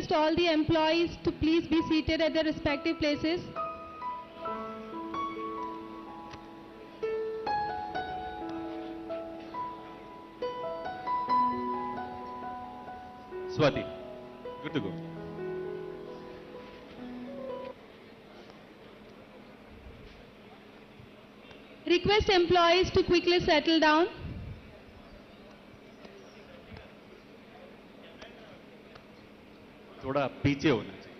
request all the employees to please be seated at their respective places. Swati, good to go. Request employees to quickly settle down. थोड़ा पीछे होना चाहिए.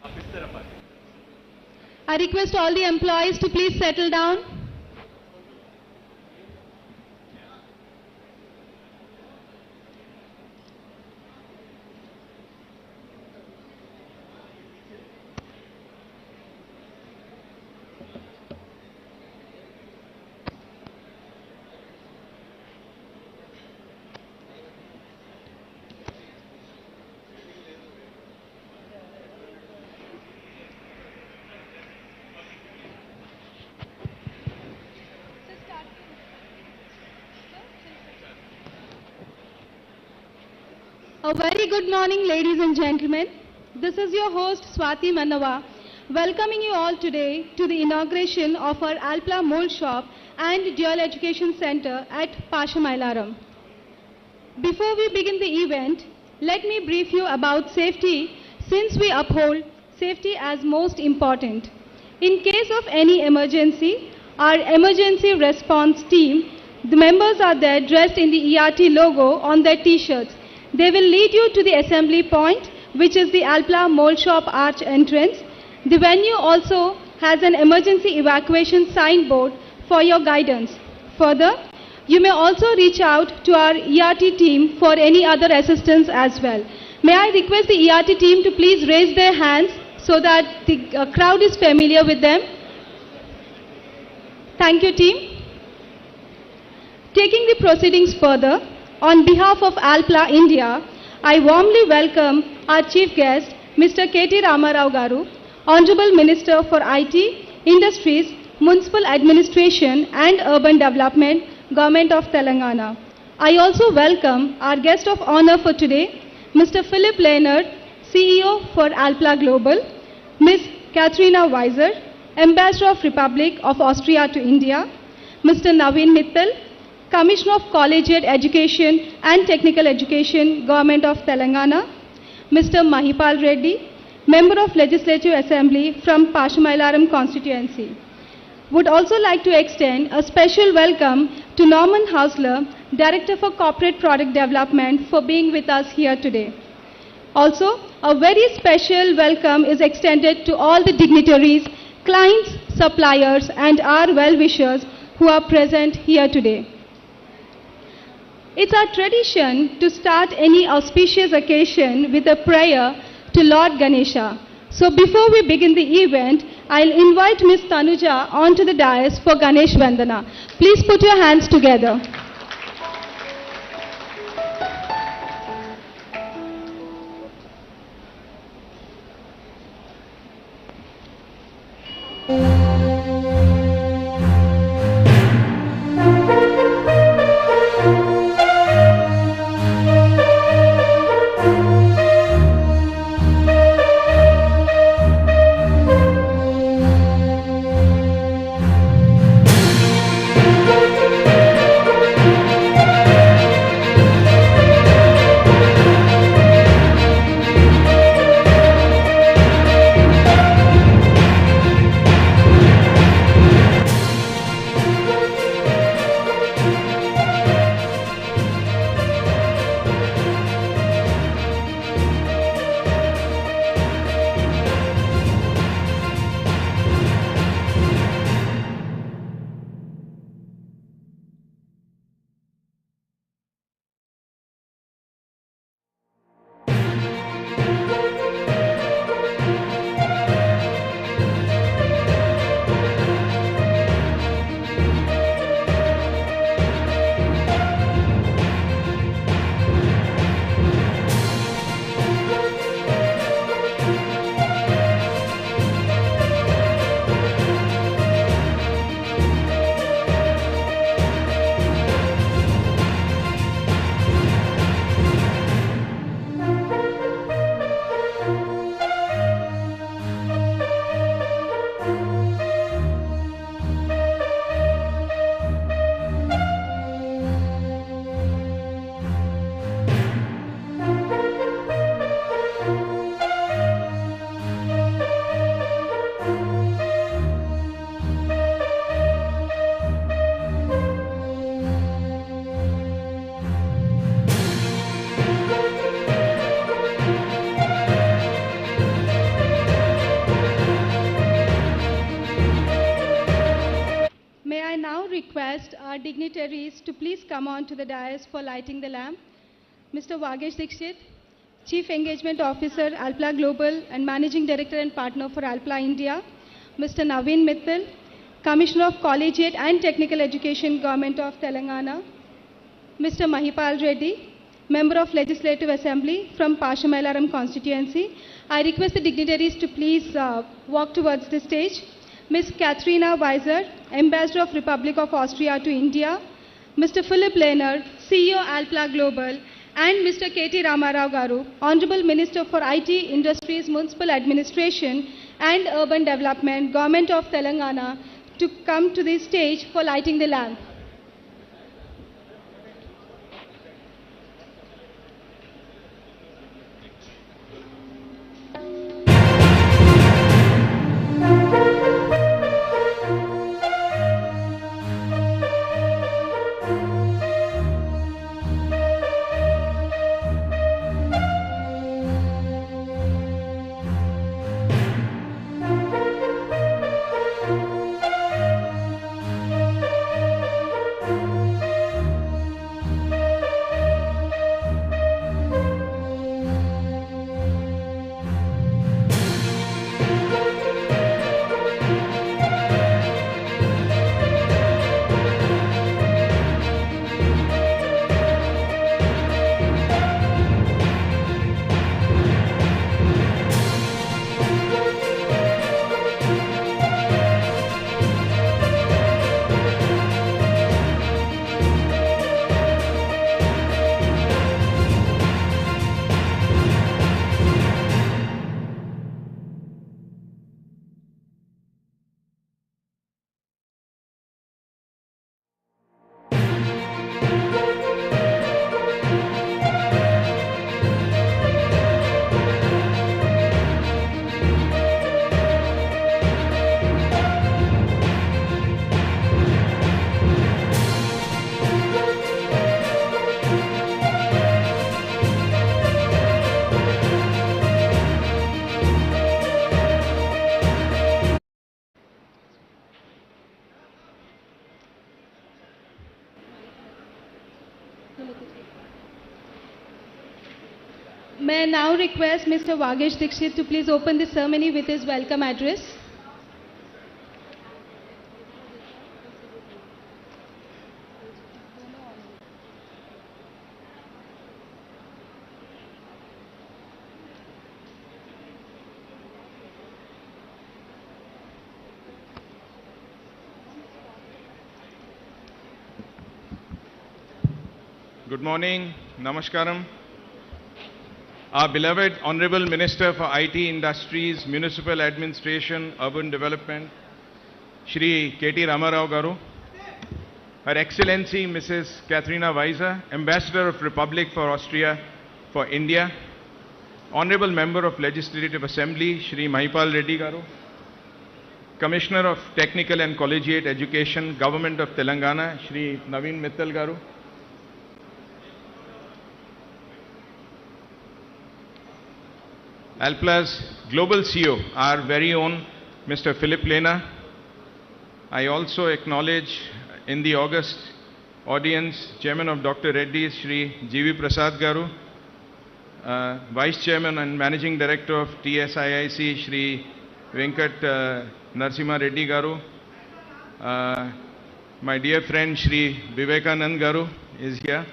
आप इस तरफ आइए. I request all the employees to please settle down. A very good morning, ladies and gentlemen. This is your host, Swati Manava, welcoming you all today to the inauguration of our Alpla Mould Shop and Dual Education Center at Pashamailaram. Before we begin the event, let me brief you about safety, since we uphold safety as most important. In case of any emergency, our emergency response team, the members are there dressed in the ERT logo on their t-shirts. They will lead you to the assembly point, which is the Alpla Mould Shop Arch entrance. The venue also has an emergency evacuation signboard for your guidance. Further, you may also reach out to our ERT team for any other assistance as well. May I request the ERT team to please raise their hands so that the crowd is familiar with them. Thank you, team. Taking the proceedings further, on behalf of Alpla India, I warmly welcome our chief guest, Mr. KTR Garu, Honorable Minister for IT, Industries, Municipal Administration and Urban Development, Government of Telangana. I also welcome our guest of honor for today, Mr. Philip Leonard, CEO for Alpla Global, Ms. Katharina Weiser, Ambassador of Republic of Austria to India, Mr. Naveen Mittal, Commissioner of Collegiate Education and Technical Education, Government of Telangana, Mr. Mahipal Reddy, Member of Legislative Assembly from Pashamailaram constituency. Would also like to extend a special welcome to Norman Hausler, Director for Corporate Product Development, for being with us here today. Also, a very special welcome is extended to all the dignitaries, clients, suppliers, and our well-wishers who are present here today. It's our tradition to start any auspicious occasion with a prayer to Lord Ganesha. So before we begin the event, I'll invite Ms. Tanuja onto the dais for Ganesh Vandana. Please put your hands together. request our dignitaries to please come on to the dais for lighting the lamp. Mr. Vagesh Dixit, Chief Engagement Officer, Alpla Global and Managing Director and Partner for Alpla India. Mr. Naveen Mittal, Commissioner of Collegiate and Technical Education, Government of Telangana. Mr. Mahipal Reddy, Member of Legislative Assembly from Pashamailaram constituency. I request the dignitaries to please walk towards the stage. Ms. Katharina Weiser, Ambassador of Republic of Austria to India. Mr. Philip Lehner, CEO Alpla Global, and Mr. KT Ramarao Garu, Honorable Minister for IT, Industries, Municipal Administration and Urban Development, Government of Telangana, to come to the stage for lighting the lamp. May I now request Mr. Vagesh Dixit to please open the ceremony with his welcome address. Good morning, Namaskaram. Our beloved Honorable Minister for IT, Industries, Municipal Administration, Urban Development, Shri KT Ramarao Garu, Her Excellency Mrs. Katharina Weiser, Ambassador of Republic for Austria for India, Honorable Member of Legislative Assembly, Shri Mahipal Reddy Garu, Commissioner of Technical and Collegiate Education, Government of Telangana, Shri Naveen Mittal Garu, Alpla's Global CEO, our very own Mr. Philip Lehner. I also acknowledge in the August audience Chairman of Dr. Reddy's, Shri G.V. Prasad Garu, Vice Chairman and Managing Director of TSIIC, Shri Venkat Narasimha Reddy Garu, my dear friend Shri Vivekanand Garu is here,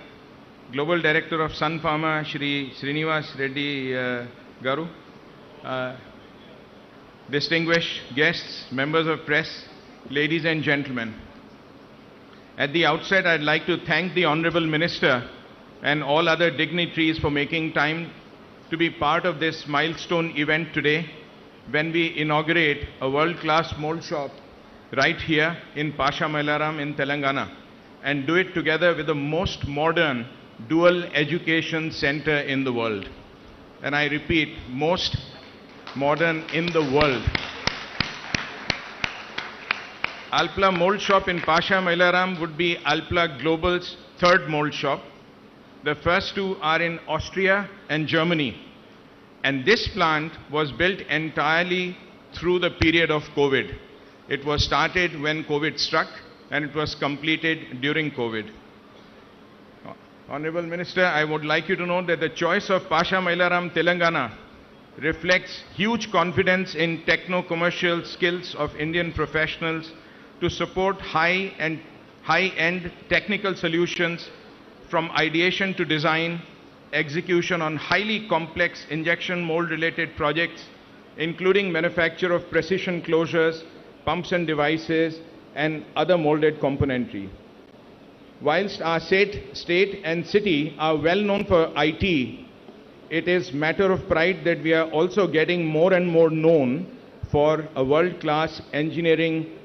Global Director of Sun Pharma, Shri Srinivas Reddy Garu, distinguished guests, members of press, ladies and gentlemen. At the outset, I'd like to thank the Honorable Minister and all other dignitaries for making time to be part of this milestone event today when we inaugurate a world-class mold shop right here in Pashamailaram in Telangana, and do it together with the most modern dual education center in the world. And I repeat, most modern in the world. Alpla Mold Shop in Pashamailaram would be Alpla Global's third mold shop. The first two are in Austria and Germany. And this plant was built entirely through the period of COVID. It was started when COVID struck, and it was completed during COVID. Honorable Minister, I would like you to know that the choice of Pasha Mailaram, Telangana reflects huge confidence in techno-commercial skills of Indian professionals to support high-end technical solutions from ideation to design, execution on highly complex injection mold-related projects, including manufacture of precision closures, pumps and devices, and other molded componentry. Whilst our state and city are well known for IT, it is matter of pride that we are also getting more and more known for a world-class engineering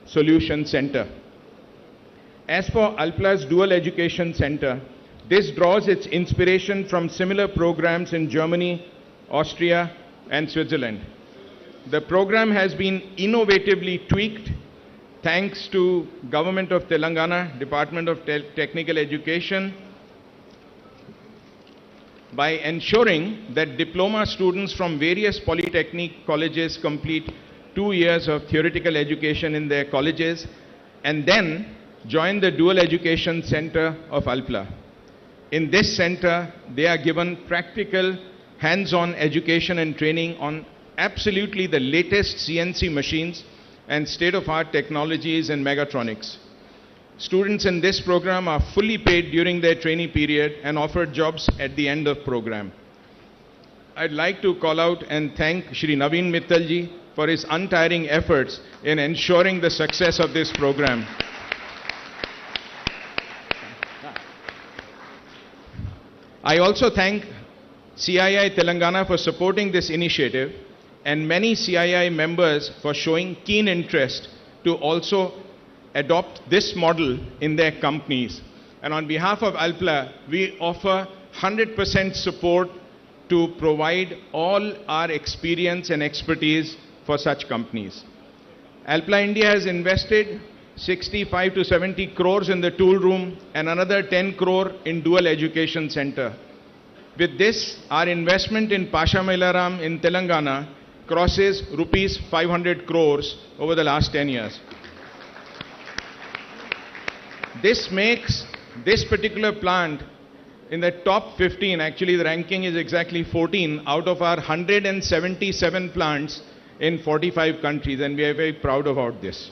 solution center. As for Alpla's Dual Education Center, this draws its inspiration from similar programs in Germany, Austria, and Switzerland. The program has been innovatively tweaked thanks to Government of Telangana, Department of Technical Education, by ensuring that diploma students from various polytechnic colleges complete 2 years of theoretical education in their colleges and then join the Dual Education Center of Alpla. In this center, they are given practical, hands-on education and training on absolutely the latest CNC machines and state-of-art technologies in mechatronics. Students in this program are fully paid during their trainee period and offered jobs at the end of program. I'd like to call out and thank Shri Naveen Mittalji for his untiring efforts in ensuring the success of this program. I also thank CII Telangana for supporting this initiative and many CII members for showing keen interest to also adopt this model in their companies. And on behalf of Alpla, we offer 100% support to provide all our experience and expertise for such companies. Alpla India has invested 65 to 70 crores in the tool room and another 10 crore in Dual Education Center. With this, our investment in Pasha Mailaram in Telangana crosses rupees 500 crores over the last 10 years. This makes this particular plant in the top 15, actually the ranking is exactly 14 out of our 177 plants in 45 countries, and we are very proud about this.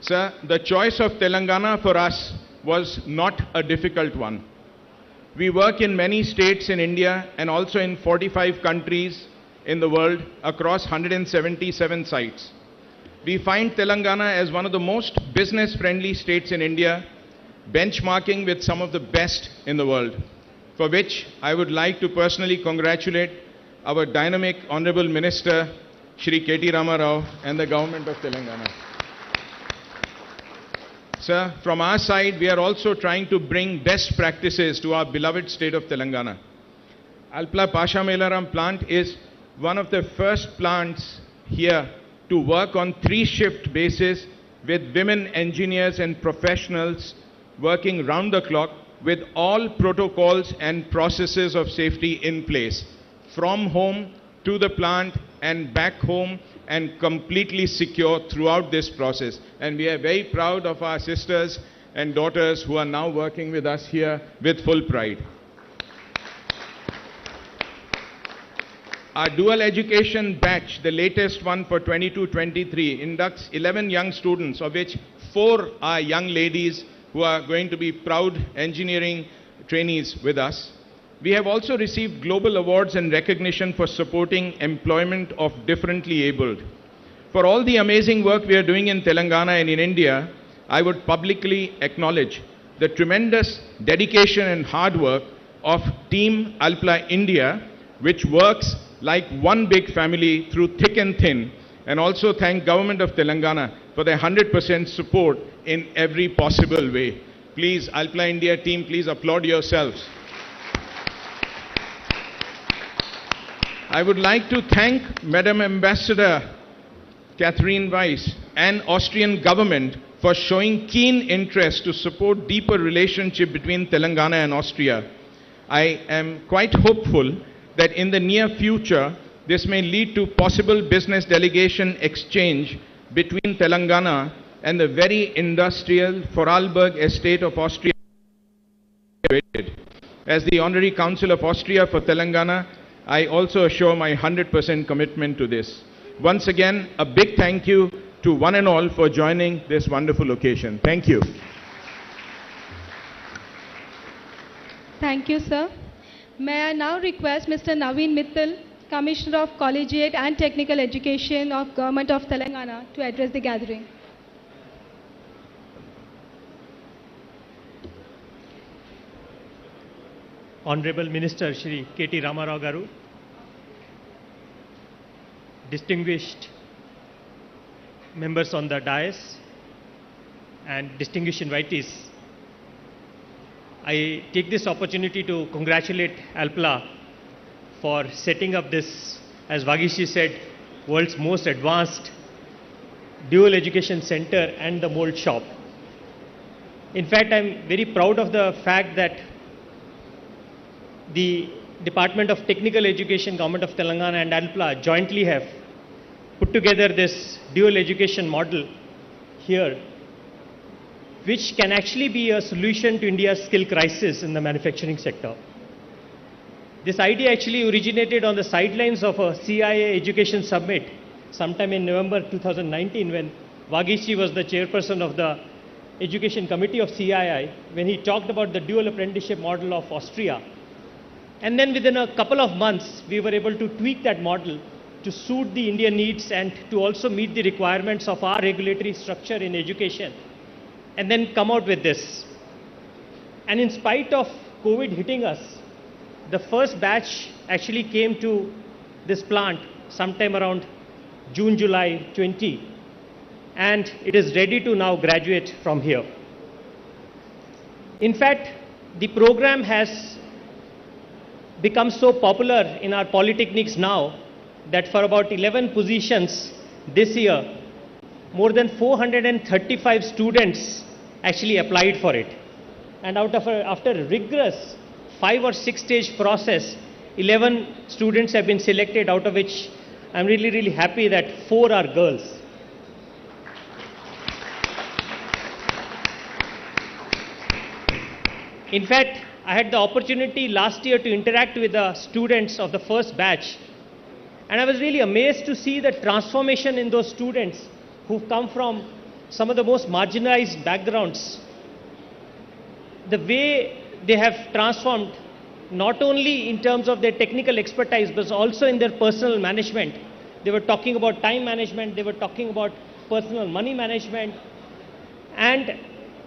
Sir, the choice of Telangana for us was not a difficult one. We work in many states in India and also in 45 countries in the world across 177 sites. We find Telangana as one of the most business-friendly states in India, benchmarking with some of the best in the world, for which I would like to personally congratulate our dynamic Honorable Minister, Shri KT Rama Rao, and the Government of Telangana. Sir, from our side, we are also trying to bring best practices to our beloved state of Telangana. Alpla Pasha Mailaram plant is one of the first plants here to work on 3-shift basis with women engineers and professionals working round the clock with all protocols and processes of safety in place, from home to the plant and back home, and completely secure throughout this process. And we are very proud of our sisters and daughters who are now working with us here with full pride. Our dual education batch, the latest one for 22-23, inducts 11 young students, of which 4 are young ladies who are going to be proud engineering trainees with us. We have also received global awards and recognition for supporting employment of differently abled. For all the amazing work we are doing in Telangana and in India, I would publicly acknowledge the tremendous dedication and hard work of Team Alpla India, which works like one big family through thick and thin, and also thank Government of Telangana for their 100% support in every possible way. Please, Alpla India team, please applaud yourselves. I would like to thank Madam Ambassador Catherine Weiss and Austrian government for showing keen interest to support deeper relationship between Telangana and Austria. I am quite hopeful that in the near future, this may lead to possible business delegation exchange between Telangana and the very industrial Vorarlberg estate of Austria. As the Honorary Council of Austria for Telangana, I also assure my 100% commitment to this. Once again, a big thank you to one and all for joining this wonderful occasion. Thank you. Thank you, sir. May I now request Mr. Naveen Mittal, Commissioner of Collegiate and Technical Education of Government of Telangana, to address the gathering. Honorable Minister Shri KT Ramarao Garu, distinguished members on the dais and distinguished invitees, I take this opportunity to congratulate Alpla for setting up this, as Vagishi said, world's most advanced dual education center and the Mould shop. In fact, I'm very proud of the fact that the Department of Technical Education, Government of Telangana and Alpla jointly have put together this dual education model here, which can actually be a solution to India's skill crisis in the manufacturing sector. This idea actually originated on the sidelines of a CIA Education Summit sometime in November 2019, when Vagishi was the chairperson of the Education Committee of CII, when he talked about the dual apprenticeship model of Austria. And then within a couple of months, we were able to tweak that model to suit the Indian needs and to also meet the requirements of our regulatory structure in education, and then come out with this. And in spite of COVID hitting us, the first batch actually came to this plant sometime around June, July 20, and it is ready to now graduate from here. In fact, the program has become so popular in our polytechnics now that for about 11 positions this year, more than 435 students actually applied for it. And after a rigorous 5 or 6 stage process, 11 students have been selected, out of which I'm really happy that 4 are girls. In fact, I had the opportunity last year to interact with the students of the first batch, and I was really amazed to see the transformation in those students who've come from some of the most marginalized backgrounds. The way they have transformed, not only in terms of their technical expertise, but also in their personal management. They were talking about time management, they were talking about personal money management, and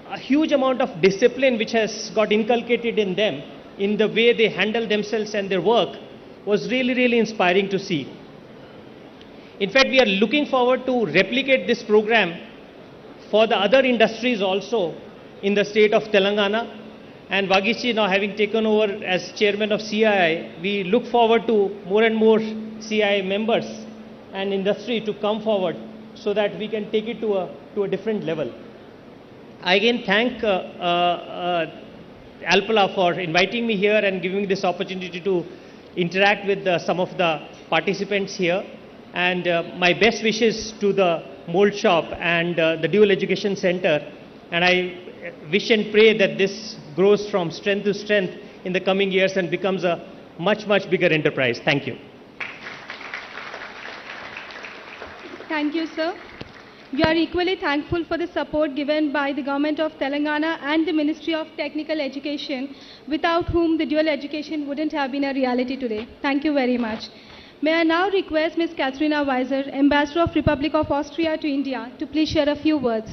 a huge amount of discipline which has got inculcated in them in the way they handle themselves and their work was really inspiring to see. In fact, we are looking forward to replicate this program for the other industries also in the state of Telangana. And Vagishi, now having taken over as chairman of CII, we look forward to more and more CII members and industry to come forward so that we can take it to a different level. I again thank Alpla for inviting me here and giving me this opportunity to interact with some of the participants here. And my best wishes to the Mould shop and the Dual Education Center. And I wish and pray that this grows from strength to strength in the coming years and becomes a much bigger enterprise. Thank you. Thank you, sir. We are equally thankful for the support given by the Government of Telangana and the Ministry of Technical Education, without whom the dual education wouldn't have been a reality today. Thank you very much. May I now request Ms. Katharina Weiser, Ambassador of Republic of Austria to India, to please share a few words.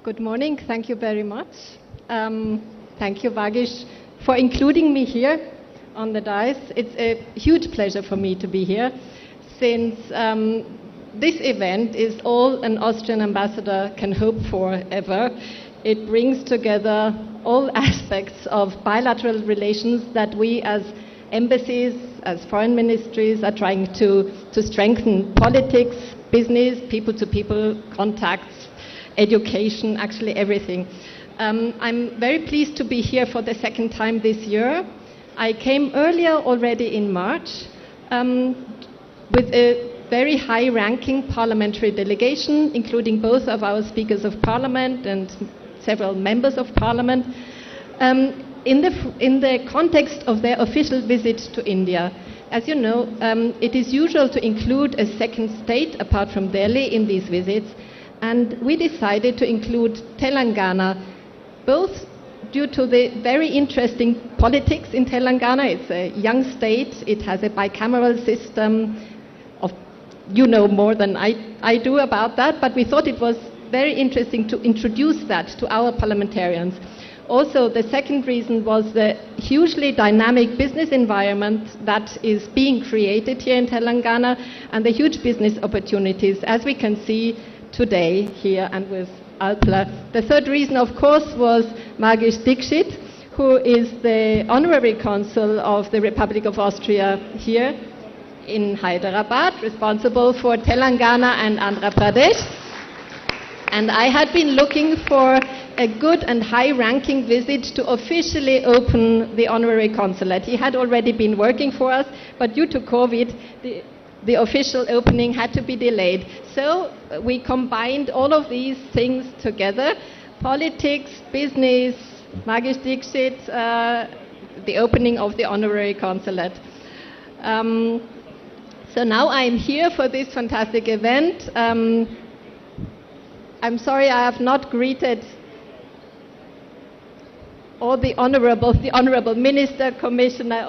Good morning. Thank you very much. Thank you, Vagish, for including me here on the dais. It's a huge pleasure for me to be here, since this event is all an Austrian ambassador can hope for ever. It brings together all aspects of bilateral relations that we as embassies, as foreign ministries, are trying to strengthen: politics, business, people-to-people contacts, education, actually everything. I'm very pleased to be here for the second time this year. I came earlier already in March with a very high-ranking parliamentary delegation, including both of our speakers of parliament and several members of parliament, in the context of their official visit to India. As you know, it is usual to include a second state apart from Delhi in these visits, and we decided to include Telangana, both due to the very interesting politics in Telangana. It's a young state, it has a bicameral system. You know more than I do about that, but we thought it was very interesting to introduce that to our parliamentarians. Also, the second reason was the hugely dynamic business environment that is being created here in Telangana and the huge business opportunities, as we can see today here and with Alpla. The third reason, of course, was Magish Dixit, who is the Honorary Consul of the Republic of Austria here in Hyderabad, responsible for Telangana and Andhra Pradesh. And I had been looking for a good and high-ranking visit to officially open the honorary consulate. He had already been working for us, but due to COVID, the official opening had to be delayed. So we combined all of these things together: politics, business, Magish Dixit, the opening of the honorary consulate. So now I'm here for this fantastic event. I'm sorry I have not greeted all the honorable minister, commissioner,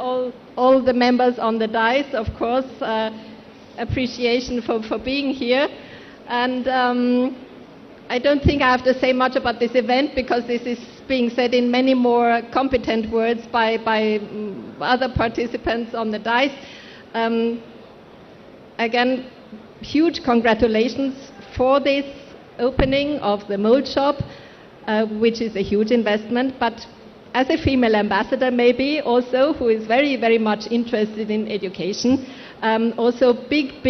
all the members on the dais, of course. Appreciation for being here. And I don't think I have to say much about this event, because this is being said in many more competent words by other participants on the dais. Again, huge congratulations for this opening of the Mould shop, which is a huge investment. But as a female ambassador, maybe also, who is very, very much interested in education, also big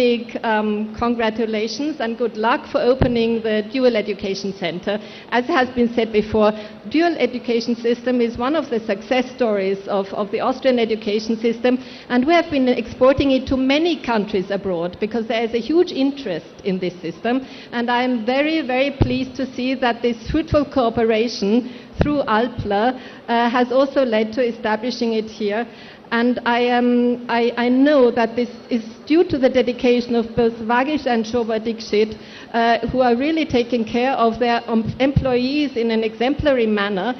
congratulations and good luck for opening the Dual Education Center. As has been said before, dual education system is one of the success stories of the Austrian education system, and we have been exporting it to many countries abroad because there is a huge interest in this system. And I am very, very pleased to see that this fruitful cooperation through Alpla has also led to establishing it here. And I know that this is due to the dedication of both Vagish and Shobha Dixit, who are really taking care of their employees in an exemplary manner.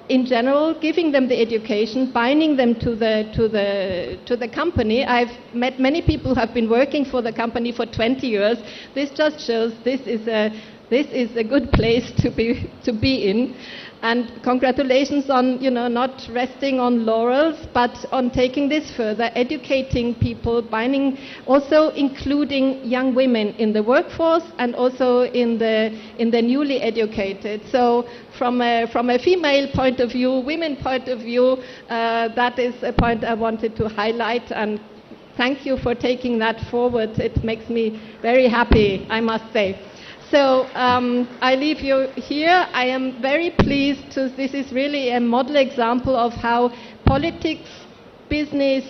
In general, giving them the education, binding them to the company. I've met many people who have been working for the company for 20 years. This just shows this is a good place to be in. And congratulations on, not resting on laurels, but on taking this further, educating people, also including young women in the workforce and also in the newly educated. So from a female point of view, women point of view, that is a point I wanted to highlight. And thank you for taking that forward. It makes me very happy, I must say. So I leave you here. I am very pleased this is really a model example of how politics, business,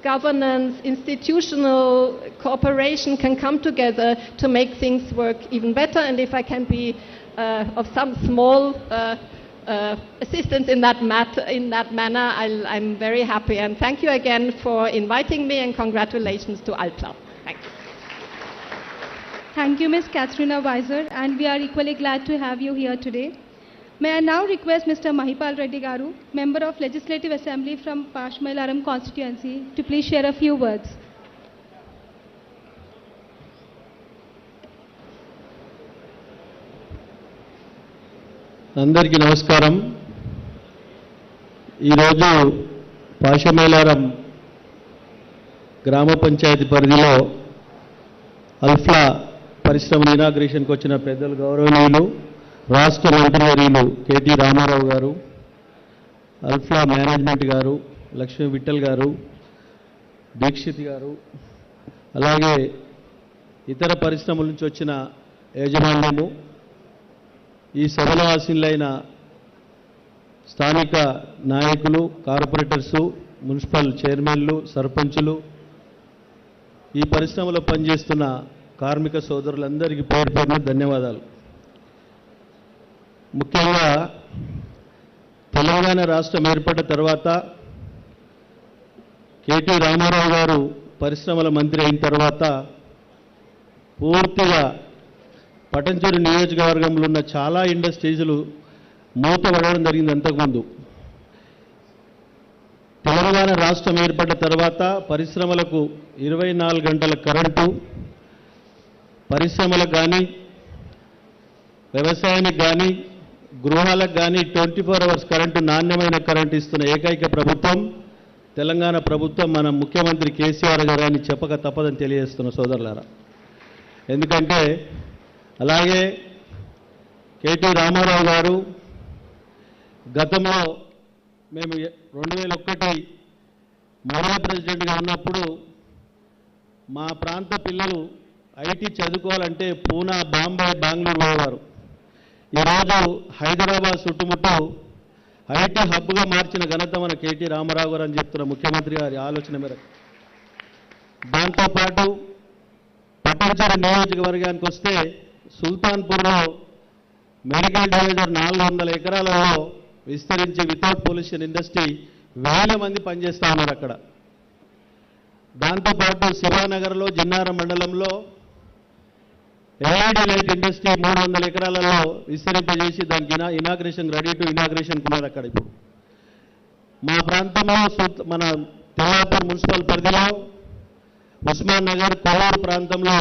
governance, institutional cooperation can come together to make things work even better. And if I can be of some small assistance in that manner, I'm very happy. And thank you again for inviting me, and congratulations to Alpla. Thank you. Thank you, Ms. Katrina Weiser, and we are equally glad to have you here today. May I now request Mr. Mahipal Reddy Garu, Member of Legislative Assembly from Pashmailaram constituency, to please share a few words. అందరికీ నమస్కారం. ఈరోజు పాషమేలారం గ్రామ పంచాయతీ పరిధిలో అల్ఫ్లా పరిశ్రమల ఇనాగ్రేషన్కి వచ్చిన పెద్దలు గౌరవనీయులు రాష్ట్ర మంత్రివర్యులు కేటీ రామారావు గారు, అల్ఫ్లా మేనేజ్మెంట్ గారు, లక్ష్మీ విఠల్ గారు, దీక్షిత్ గారు, అలాగే ఇతర పరిశ్రమల నుంచి వచ్చిన యాజమాన్యము, ఈ సభలో ఆసీనులైన స్థానిక నాయకులు, కార్పొరేటర్సు, మున్సిపల్ చైర్మన్లు, సర్పంచులు, ఈ పరిశ్రమలో పనిచేస్తున్న కార్మిక సోదరులందరికీ పేరు పేరున ధన్యవాదాలు. ముఖ్యంగా తెలంగాణ రాష్ట్రం ఏర్పడ్డ తర్వాత కేటీ రామారావు గారు పరిశ్రమల మంత్రి అయిన తర్వాత పూర్తిగా పటంచెరు నియోజకవర్గంలో ఉన్న చాలా ఇండస్ట్రీస్లు మూతపడడం జరిగింది. అంతకుముందు తెలంగాణ రాష్ట్రం ఏర్పడ్డ తర్వాత పరిశ్రమలకు 24 గంటల కరెంటు, పరిశ్రమలకు కానీ, వ్యవసాయానికి కానీ, గృహాలకు కానీ 24 అవర్స్ కరెంటు, నాణ్యమైన కరెంటు ఇస్తున్న ఏకైక ప్రభుత్వం తెలంగాణ ప్రభుత్వం, మన ముఖ్యమంత్రి కేసీఆర్ గారు అని చెప్పక తప్పదని తెలియజేస్తున్న సోదరులారా. ఎందుకంటే అలాగే కేటీ రామారావు గారు గతంలో మేము 2001 మహిళా ప్రెసిడెంట్గా ఉన్నప్పుడు మా ప్రాంత పిల్లలు ఐటీ చదువుకోవాలంటే పూనా, బాంబే, బెంగళూరు పోయేవారు. ఈరోజు హైదరాబాద్ చుట్టుముట్టు ఐటీ హబ్గా మార్చిన ఘనత మన కేటీ రామారావు గారు అని చెప్తున్న ముఖ్యమంత్రి గారి ఆలోచన మేరకు. దాంతోపాటు పటంచెరు నియోజకవర్గానికి వస్తే సుల్తాన్పూర్లో మెడికల్ డివైజర్ 400 ఎకరాలలో విస్తరించి వితౌట్ పొల్యూషన్ ఇండస్ట్రీ 1000 మంది పనిచేస్తూ ఉన్నారు అక్కడ. దాంతోపాటు శివానగర్లో, జిన్నారం మండలంలో ఎల్ఈడి లైట్ ఇండస్ట్రీ 300 ఎకరాలలో విస్తరింపజేసి దానికి ఇనాగ్రేషన్, రెడీ టు ఇనాగ్రేషన్ ఉన్నది అక్కడ. ఇప్పుడు మా ప్రాంతంలో మన తెల్లాపూర్ మున్సిపల్ పరిధిలో ఉస్మాన్ నగర్, కోవూరు ప్రాంతంలో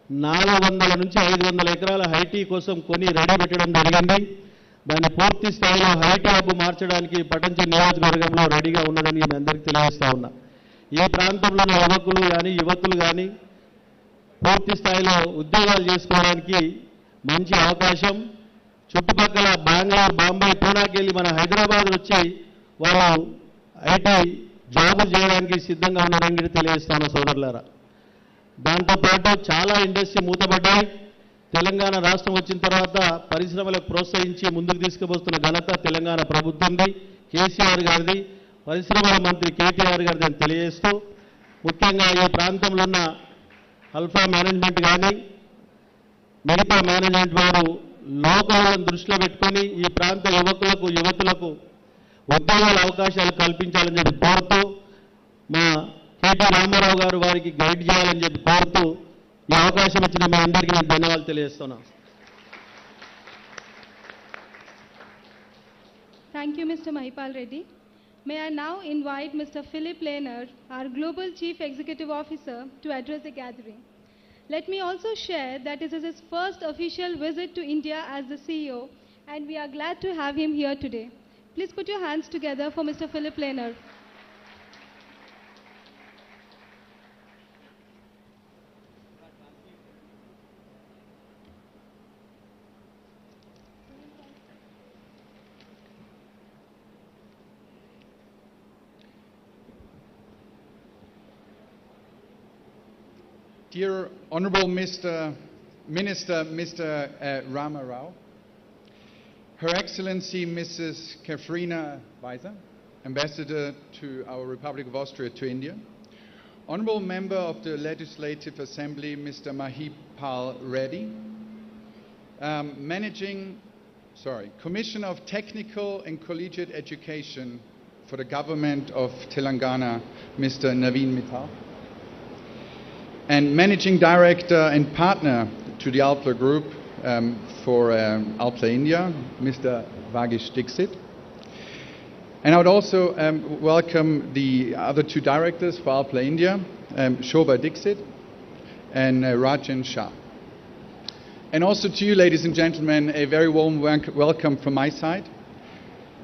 400 నుంచి 500 ఎకరాల ఐటీ కోసం కొని రెడీ పెట్టడం జరిగింది. దాన్ని పూర్తి స్థాయిలో ఐటీ హబ్ మార్చడానికి పటంచెరు నియోజకవర్గంలో రెడీగా ఉన్నదని నేను అందరికీ తెలియజేస్తా ఉన్నా. ఈ ప్రాంతంలో ఉన్న యువకులు కానీ, యువతులు కానీ పూర్తి స్థాయిలో ఉద్యోగాలు చేసుకోవడానికి మంచి అవకాశం. చుట్టుపక్కల బెంగళూరు, బాంబే, పూనాకి వెళ్ళి మన హైదరాబాద్ వచ్చి వాళ్ళు ఐటీ జాబులు చేయడానికి సిద్ధంగా ఉన్నారని తెలియజేస్తాను సోదరులారా. దాంతోపాటు చాలా ఇండస్ట్రీ మూతపడ్డాయి. తెలంగాణ రాష్ట్రం వచ్చిన తర్వాత పరిశ్రమలకు ప్రోత్సహించి ముందుకు తీసుకుపోతున్న ఘనత తెలంగాణ ప్రభుత్వంది, కేసీఆర్ గారిది, పరిశ్రమల మంత్రి కేటీఆర్ గారిది అని తెలియజేస్తూ, ముఖ్యంగా ఈ ప్రాంతంలో ఉన్న అల్ఫా మేనేజ్మెంట్ కానీ మిగతా మేనేజ్మెంట్ వారు లోకలను దృష్టిలో పెట్టుకొని ఈ ప్రాంత యువకులకు, యువతులకు ఉద్యోగాల అవకాశాలు కల్పించాలని చెప్పి కోరుతూ, మా కేటీ రామారావు గారు వారికి గైడ్ చేయాలని చెప్పి కోరుతూ ఈ అవకాశం ఇచ్చిన మీ అందరికీ నేను ధన్యవాదాలు తెలియజేస్తున్నాను. Thank you, Mr. Mahipal Reddy. May I now invite Mr. Philip Lehner, our Global Chief Executive Officer, to address the gathering. Let me also share that this is his first official visit to India as the CEO, and we are glad to have him here today. Please put your hands together for Mr. Philip Lehner. Dear Honorable Minister Rama Rao, Her Excellency Mrs. Katrina Weiser, Ambassador to our Republic of Austria to India, Honorable Member of the Legislative Assembly Mr. Mahipal Reddy, Commissioner of Technical and Collegiate Education for the Government of Telangana Mr. Naveen Mittal, and Managing Director and Partner to the Alpla Group for Alpla India, Mr. Vagish Dixit. And I would also welcome the other two directors for Alpla India, Shobha Dixit and Rajan Shah. And also to you, ladies and gentlemen, a very warm welcome from my side.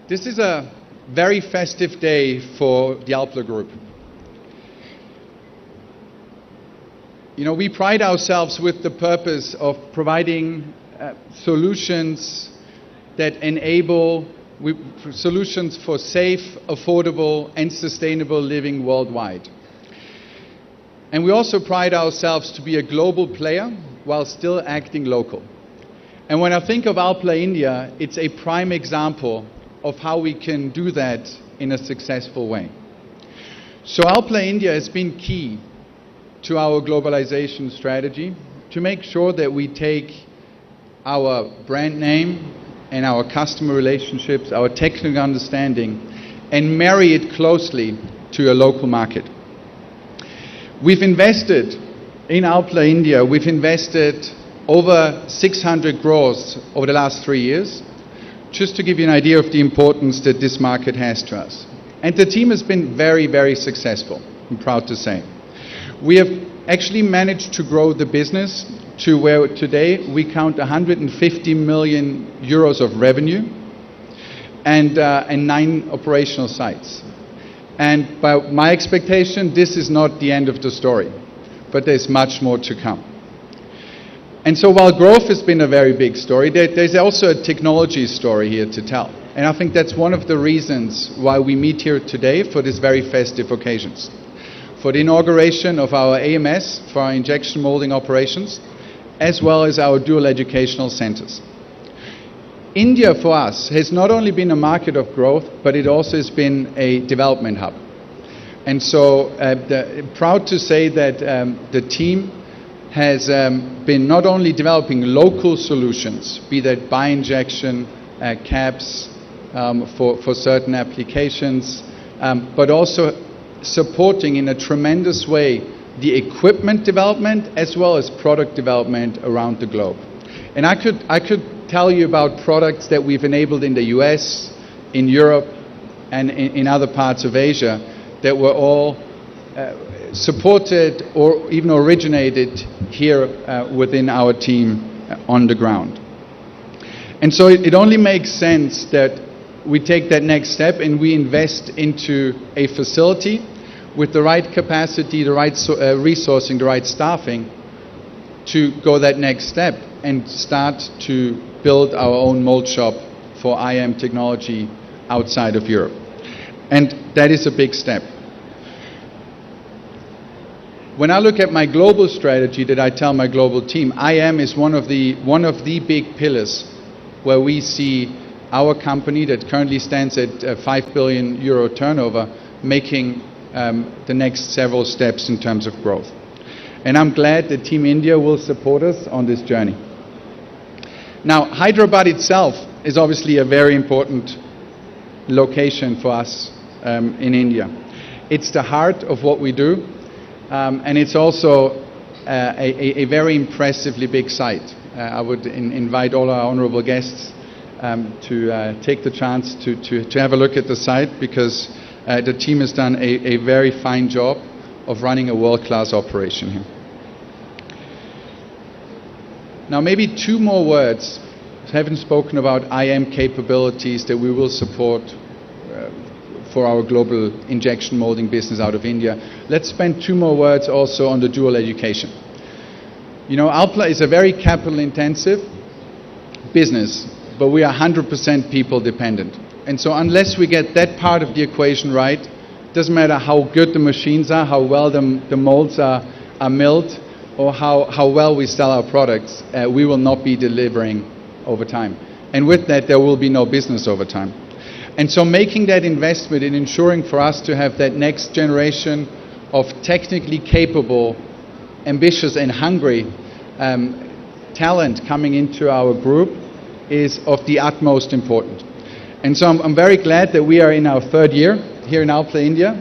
This is a very festive day for the Alpla Group. You know, we pride ourselves with the purpose of providing solutions that enable solutions for safe, affordable, and sustainable living worldwide. And we also pride ourselves to be a global player while still acting local. And when I think of Alpla India, it's a prime example of how we can do that in a successful way. So Alpla India has been key to our globalization strategy to make sure that we take our brand name and our customer relationships, our technical understanding, and marry it closely to a local market. We've invested in Alpla India, we've invested over 600 crores over the last 3 years, just to give you an idea of the importance that this market has to us. And the team has been very, very successful, I'm proud to say. We have actually managed to grow the business to where today we count 150 million euros of revenue and 9 operational sites. And by my expectation, this is not the end of the story, but there's much more to come. And so while growth has been a very big story, there's also a technology story here to tell. And I think that's one of the reasons why we meet here today for this very festive occasions. For the inauguration of our AMS, for our injection molding operations, as well as our dual educational centers. India for us has not only been a market of growth, but it also has been a development hub. And so proud to say that the team has been not only developing local solutions, be that bi-injection, caps for certain applications, but also supporting in a tremendous way the equipment development as well as product development around the globe. And I could tell you about products that we've enabled in the US, in Europe, and in other parts of Asia that were all supported or even originated here within our team on the ground. And so it only makes sense that we take that next step and we invest into a facility with the right capacity, the right resourcing, the right staffing to go that next step and start to build our own mold shop for IM technology outside of Europe. And that is a big step. When I look at my global strategy that I tell my global team, IM is one of the big pillars where we see our company that currently stands at 5 billion euro turnover making the next several steps in terms of growth. And I'm glad that Team India will support us on this journey. Now, Hyderabad itself is obviously a very important location for us in India. It's the heart of what we do, and it's also a very impressively big site. I would invite all our honorable guests to take the chance to have a look at the site, because the team has done a very fine job of running a world-class operation here. Now maybe 2 more words. I haven't spoken about IM capabilities that we will support for our global injection molding business out of India. Let's spend 2 more words also on the dual education. You know, Alpla is a very capital-intensive business, but we are 100% people dependent. And so unless we get that part of the equation right, doesn't matter how good the machines are, how well the molds are milled, or how well we sell our products, we will not be delivering over time. And with that, there will be no business over time. And so making that investment in ensuring for us to have that next generation of technically capable, ambitious and hungry talent coming into our group is of the utmost importance. And so I'm very glad that we are in our 3rd year here in Alpla, India,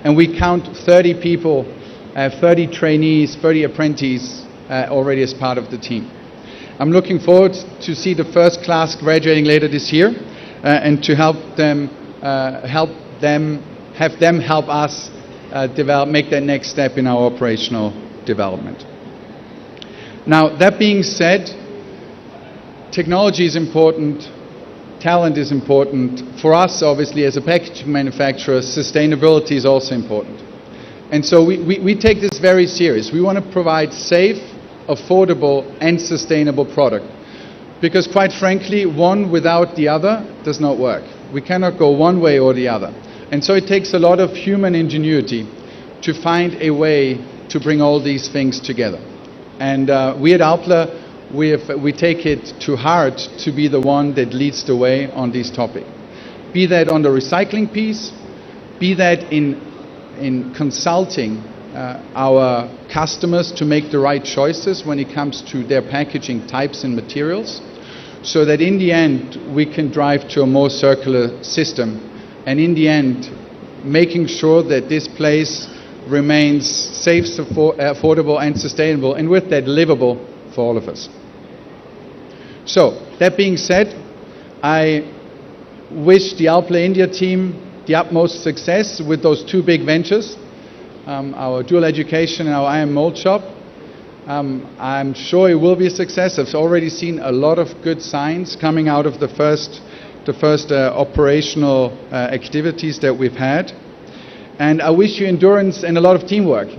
and we count 30 people, 30 trainees, 30 apprentices already as part of the team. I'm looking forward to see the first class graduating later this year and to have them help us make that next step in our operational development. Now, that being said, technology is important. Talent is important. For us, obviously, as a packaging manufacturer, sustainability is also important. And so we take this very serious. We want to provide safe, affordable, and sustainable product. Because quite frankly, one without the other does not work. We cannot go one way or the other. And so it takes a lot of human ingenuity to find a way to bring all these things together. And we at Alpla we take it to heart to be the one that leads the way on this topic. Be that on the recycling piece, be that in consulting our customers to make the right choices when it comes to their packaging types and materials, so that in the end we can drive to a more circular system, and in the end making sure that this place remains safe, affordable and sustainable, and with that livable for all of us. So, that being said, I wish the Alpla India team the utmost success with those two big ventures, our dual education and our Mould shop. I'm sure it will be a success. I've already seen a lot of good signs coming out of the first operational activities that we've had. And I wish you endurance and a lot of teamwork,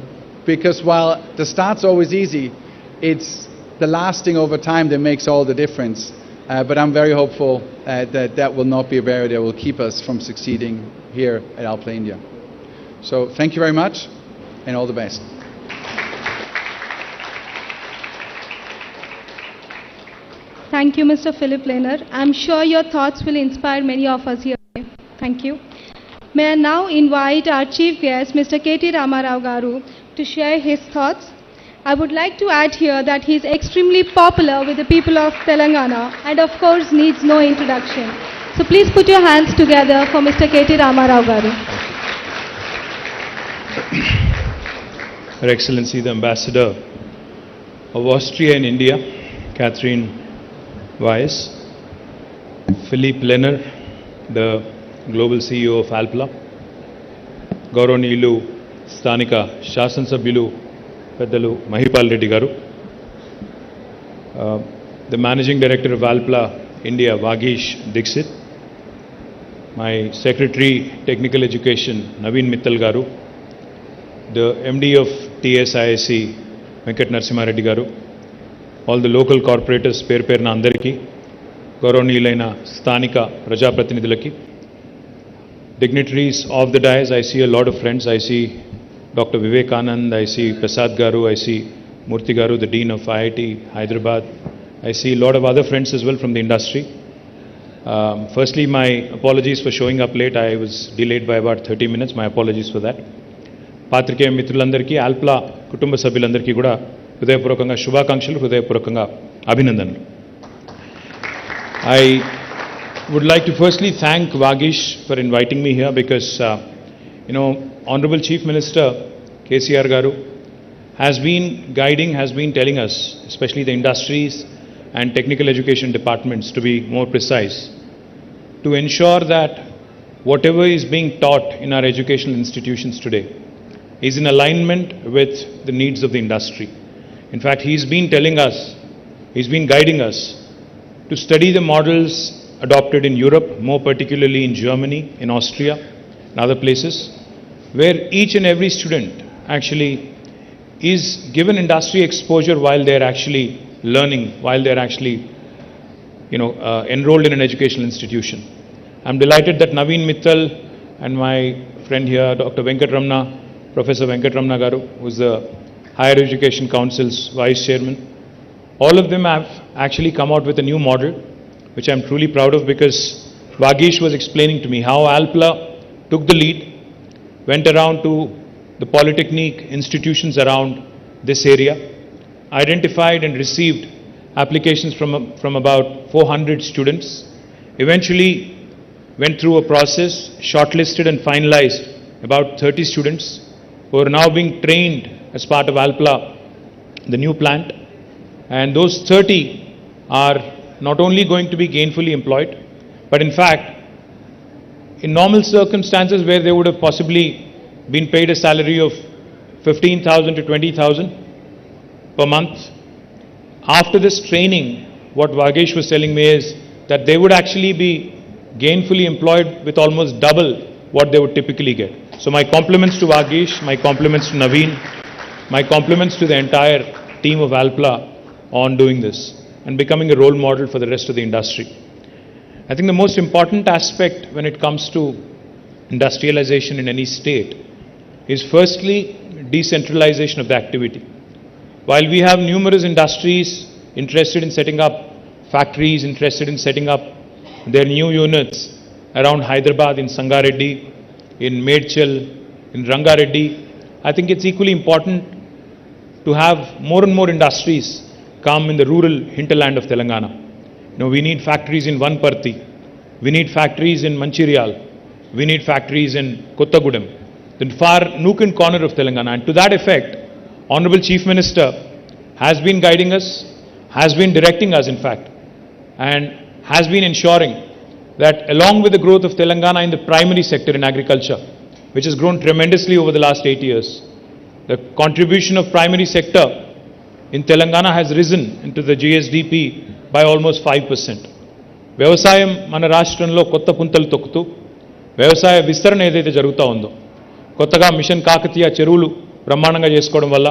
because while the start's always easy, it's the lasting over time that makes all the difference. But I'm very hopeful that will not be a barrier that will keep us from succeeding here at Alpla India. So thank you very much and all the best. Thank you, Mr. Philip Lehner. I'm sure your thoughts will inspire many of us here today. Thank you. May I now invite our chief guest, Mr. KT Ramarao Garu, to share his thoughts. I would like to add here that he is extremely popular with the people of Telangana and of course needs no introduction. So please put your hands together for Mr. KT Ramarao Garu. Her Excellency the Ambassador of Austria in India, Catherine Weiss, Philip Lehner, the Global CEO of Alpla, Gauranilu Stanika Shasan Sabhyulu Peddalu Mahipal Reddy Garu, the Managing Director of Alpla India, Vagish Dixit, my Secretary Technical Education, Naveen Mittal Garu, the MD of TSIC, Venkat Narasimha Reddy Garu, all the local corporators, Perna Andariki, Gauranilaina Stanika Prajapratinidhulaki, dignitaries of the dais. I see a lot of friends. I see Dr. Vivekanand, I see Prasad Garu, I see Murthy Garu, the Dean of IIT Hyderabad. I see a lot of other friends as well from the industry. Firstly, my apologies for showing up late. I was delayed by about 30 minutes. My apologies for that. Patrikeya Mitrulandarki, Alpla Kutumba Sabhyulandarki kuda Hridayapurvakanga Shubhakankshalu, Hridayapurvakanga Abhinandanulu. I would like to firstly thank Vagish for inviting me here, because Honorable Chief Minister KCR Garu has been guiding, has been telling us, especially the industries and technical education departments, to be more precise, to ensure that whatever is being taught in our educational institutions today is in alignment with the needs of the industry. In fact, he's been telling us, he's been guiding us to study the models adopted in Europe, more particularly in Germany, in Austria, and other places, where each and every student actually is given industry exposure while they're actually learning, while they're actually enrolled in an educational institution. I'm delighted that Naveen Mittal and my friend here, Dr. Venkatramana, Professor Venkatramana Garu, who's the Higher Education Council's Vice Chairman, all of them have actually come out with a new model, which I'm truly proud of, because Vagish was explaining to me how Alpla took the lead, went around to the polytechnic institutions around this area, identified and received applications from about 400 students, eventually went through a process, shortlisted and finalized about 30 students who are now being trained as part of Alpla, the new plant, and those 30 are not only going to be gainfully employed, but in fact, in normal circumstances where they would have possibly been paid a salary of 15,000 to 20,000 per month, after this training, what Vagish was telling me is that they would actually be gainfully employed with almost double what they would typically get. So my compliments to Vagish, my compliments to Naveen, my compliments to the entire team of Alpla on doing this and becoming a role model for the rest of the industry. I think the most important aspect when it comes to industrialization in any state is firstly decentralization of the activity. While we have numerous industries interested in setting up factories, interested in setting up their new units around Hyderabad, in Sangareddy, in Medchal, in Rangareddy. I think it's equally important to have more and more industries come in the rural hinterland of Telangana. We need factories in Vanparthi, we need factories in Mancherial, we need factories in Kottagudem, the far nook and corner of Telangana. And to that effect, Honorable Chief Minister has been guiding us, has been directing us in fact, and has been ensuring that along with the growth of Telangana in the primary sector in agriculture, which has grown tremendously over the last 8 years, the contribution of primary sector in Telangana has risen into the GSDP by almost 5%. వ్యవసాయం మన రాష్ట్రంలో కొత్త పుంతలు తొక్కుతూ వ్యవసాయ విస్తరణ ఏదైతే జరుగుతూ ఉందో, కొత్తగా మిషన్ కాకతీయ చెరువులు బ్రహ్మాండంగా చేసుకోవడం వల్ల,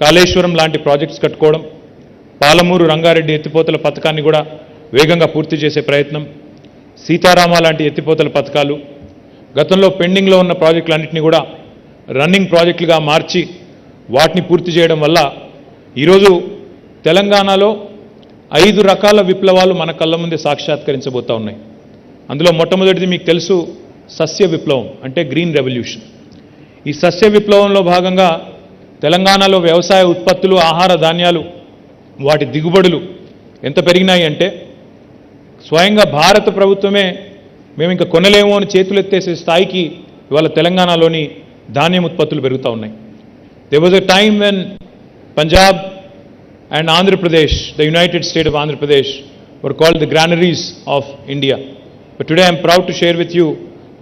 కాళేశ్వరం లాంటి ప్రాజెక్ట్స్ కట్టుకోవడం, పాలమూరు రంగారెడ్డి ఎత్తిపోతల పథకాన్ని కూడా వేగంగా పూర్తి చేసే ప్రయత్నం, సీతారామ లాంటి ఎత్తిపోతల పథకాలు, గతంలో పెండింగ్లో ఉన్న ప్రాజెక్టులన్నింటినీ కూడా రన్నింగ్ ప్రాజెక్టులుగా మార్చి వాటిని పూర్తి చేయడం వల్ల ఈరోజు తెలంగాణలో 5 రకాల విప్లవాలు మన కళ్ళ ముందే సాక్షాత్కరించబోతా ఉన్నాయి. అందులో మొట్టమొదటిది మీకు తెలుసు, సస్య విప్లవం అంటే గ్రీన్ రెవల్యూషన్. ఈ సస్య విప్లవంలో భాగంగా తెలంగాణలో వ్యవసాయ ఉత్పత్తులు, ఆహార ధాన్యాలు, వాటి దిగుబడులు ఎంత పెరిగినాయి అంటే స్వయంగా భారత ప్రభుత్వమే మేము ఇంకా కొనలేము అని చేతులెత్తేసే స్థాయికి ఇవాళ తెలంగాణలోని ధాన్యం ఉత్పత్తులు పెరుగుతూ ఉన్నాయి. There was a time when Punjab and Andhra Pradesh, the United State of Andhra Pradesh, were called the granaries of India. But today I am proud to share with you,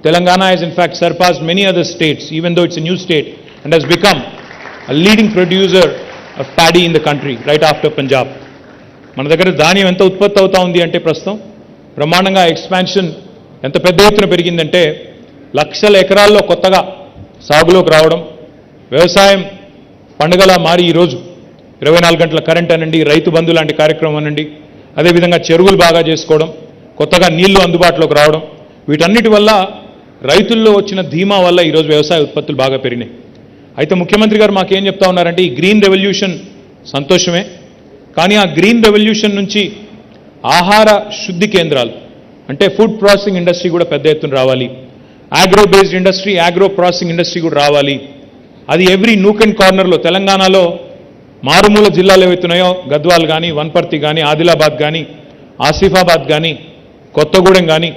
Telangana has in fact surpassed many other states, even though it's a new state, and has become a leading producer of paddy in the country, right after Punjab. మన దగ్గర ధాన్యం ఎంత ఉత్పత్తి అవుతా ఉంది అంటే ప్రస్తుతం బ్రహ్మాండంగా ఎక్స్పాన్షన్ ఎంత పెద్ద ఎత్తున పెరిగిందంటే లక్షల ఎకరాల్లో కొత్తగా సాగులోకి రావడం, వ్యవసాయం పండుగలా మారి ఈరోజు 24 గంటల కరెంట్ అనండి, రైతు బంధు లాంటి కార్యక్రమం అనండి, అదేవిధంగా చెరువులు బాగా చేసుకోవడం, కొత్తగా నీళ్లు అందుబాటులోకి రావడం, వీటన్నిటి వల్ల రైతుల్లో వచ్చిన ధీమా వల్ల ఈరోజు వ్యవసాయ ఉత్పత్తులు బాగా పెరిగినాయి. అయితే ముఖ్యమంత్రి గారు మాకేం చెప్తా ఉన్నారంటే ఈ గ్రీన్ రెవల్యూషన్ సంతోషమే, కానీ ఆ గ్రీన్ రెవల్యూషన్ నుంచి ఆహార శుద్ధి కేంద్రాలు అంటే ఫుడ్ ప్రాసెసింగ్ ఇండస్ట్రీ కూడా పెద్ద ఎత్తున రావాలి, agro based industry, agro processing industry కూడా రావాలి. అది ఎవ్రీ నూక్ అండ్ కార్నర్లో తెలంగాణలో మారుమూల జిల్లాలు ఏవైతున్నాయో గద్వాల్ కానీ, వన్పర్తి కానీ, ఆదిలాబాద్ కానీ, ఆసిఫాబాద్ కానీ, కొత్తగూడెం కానీ,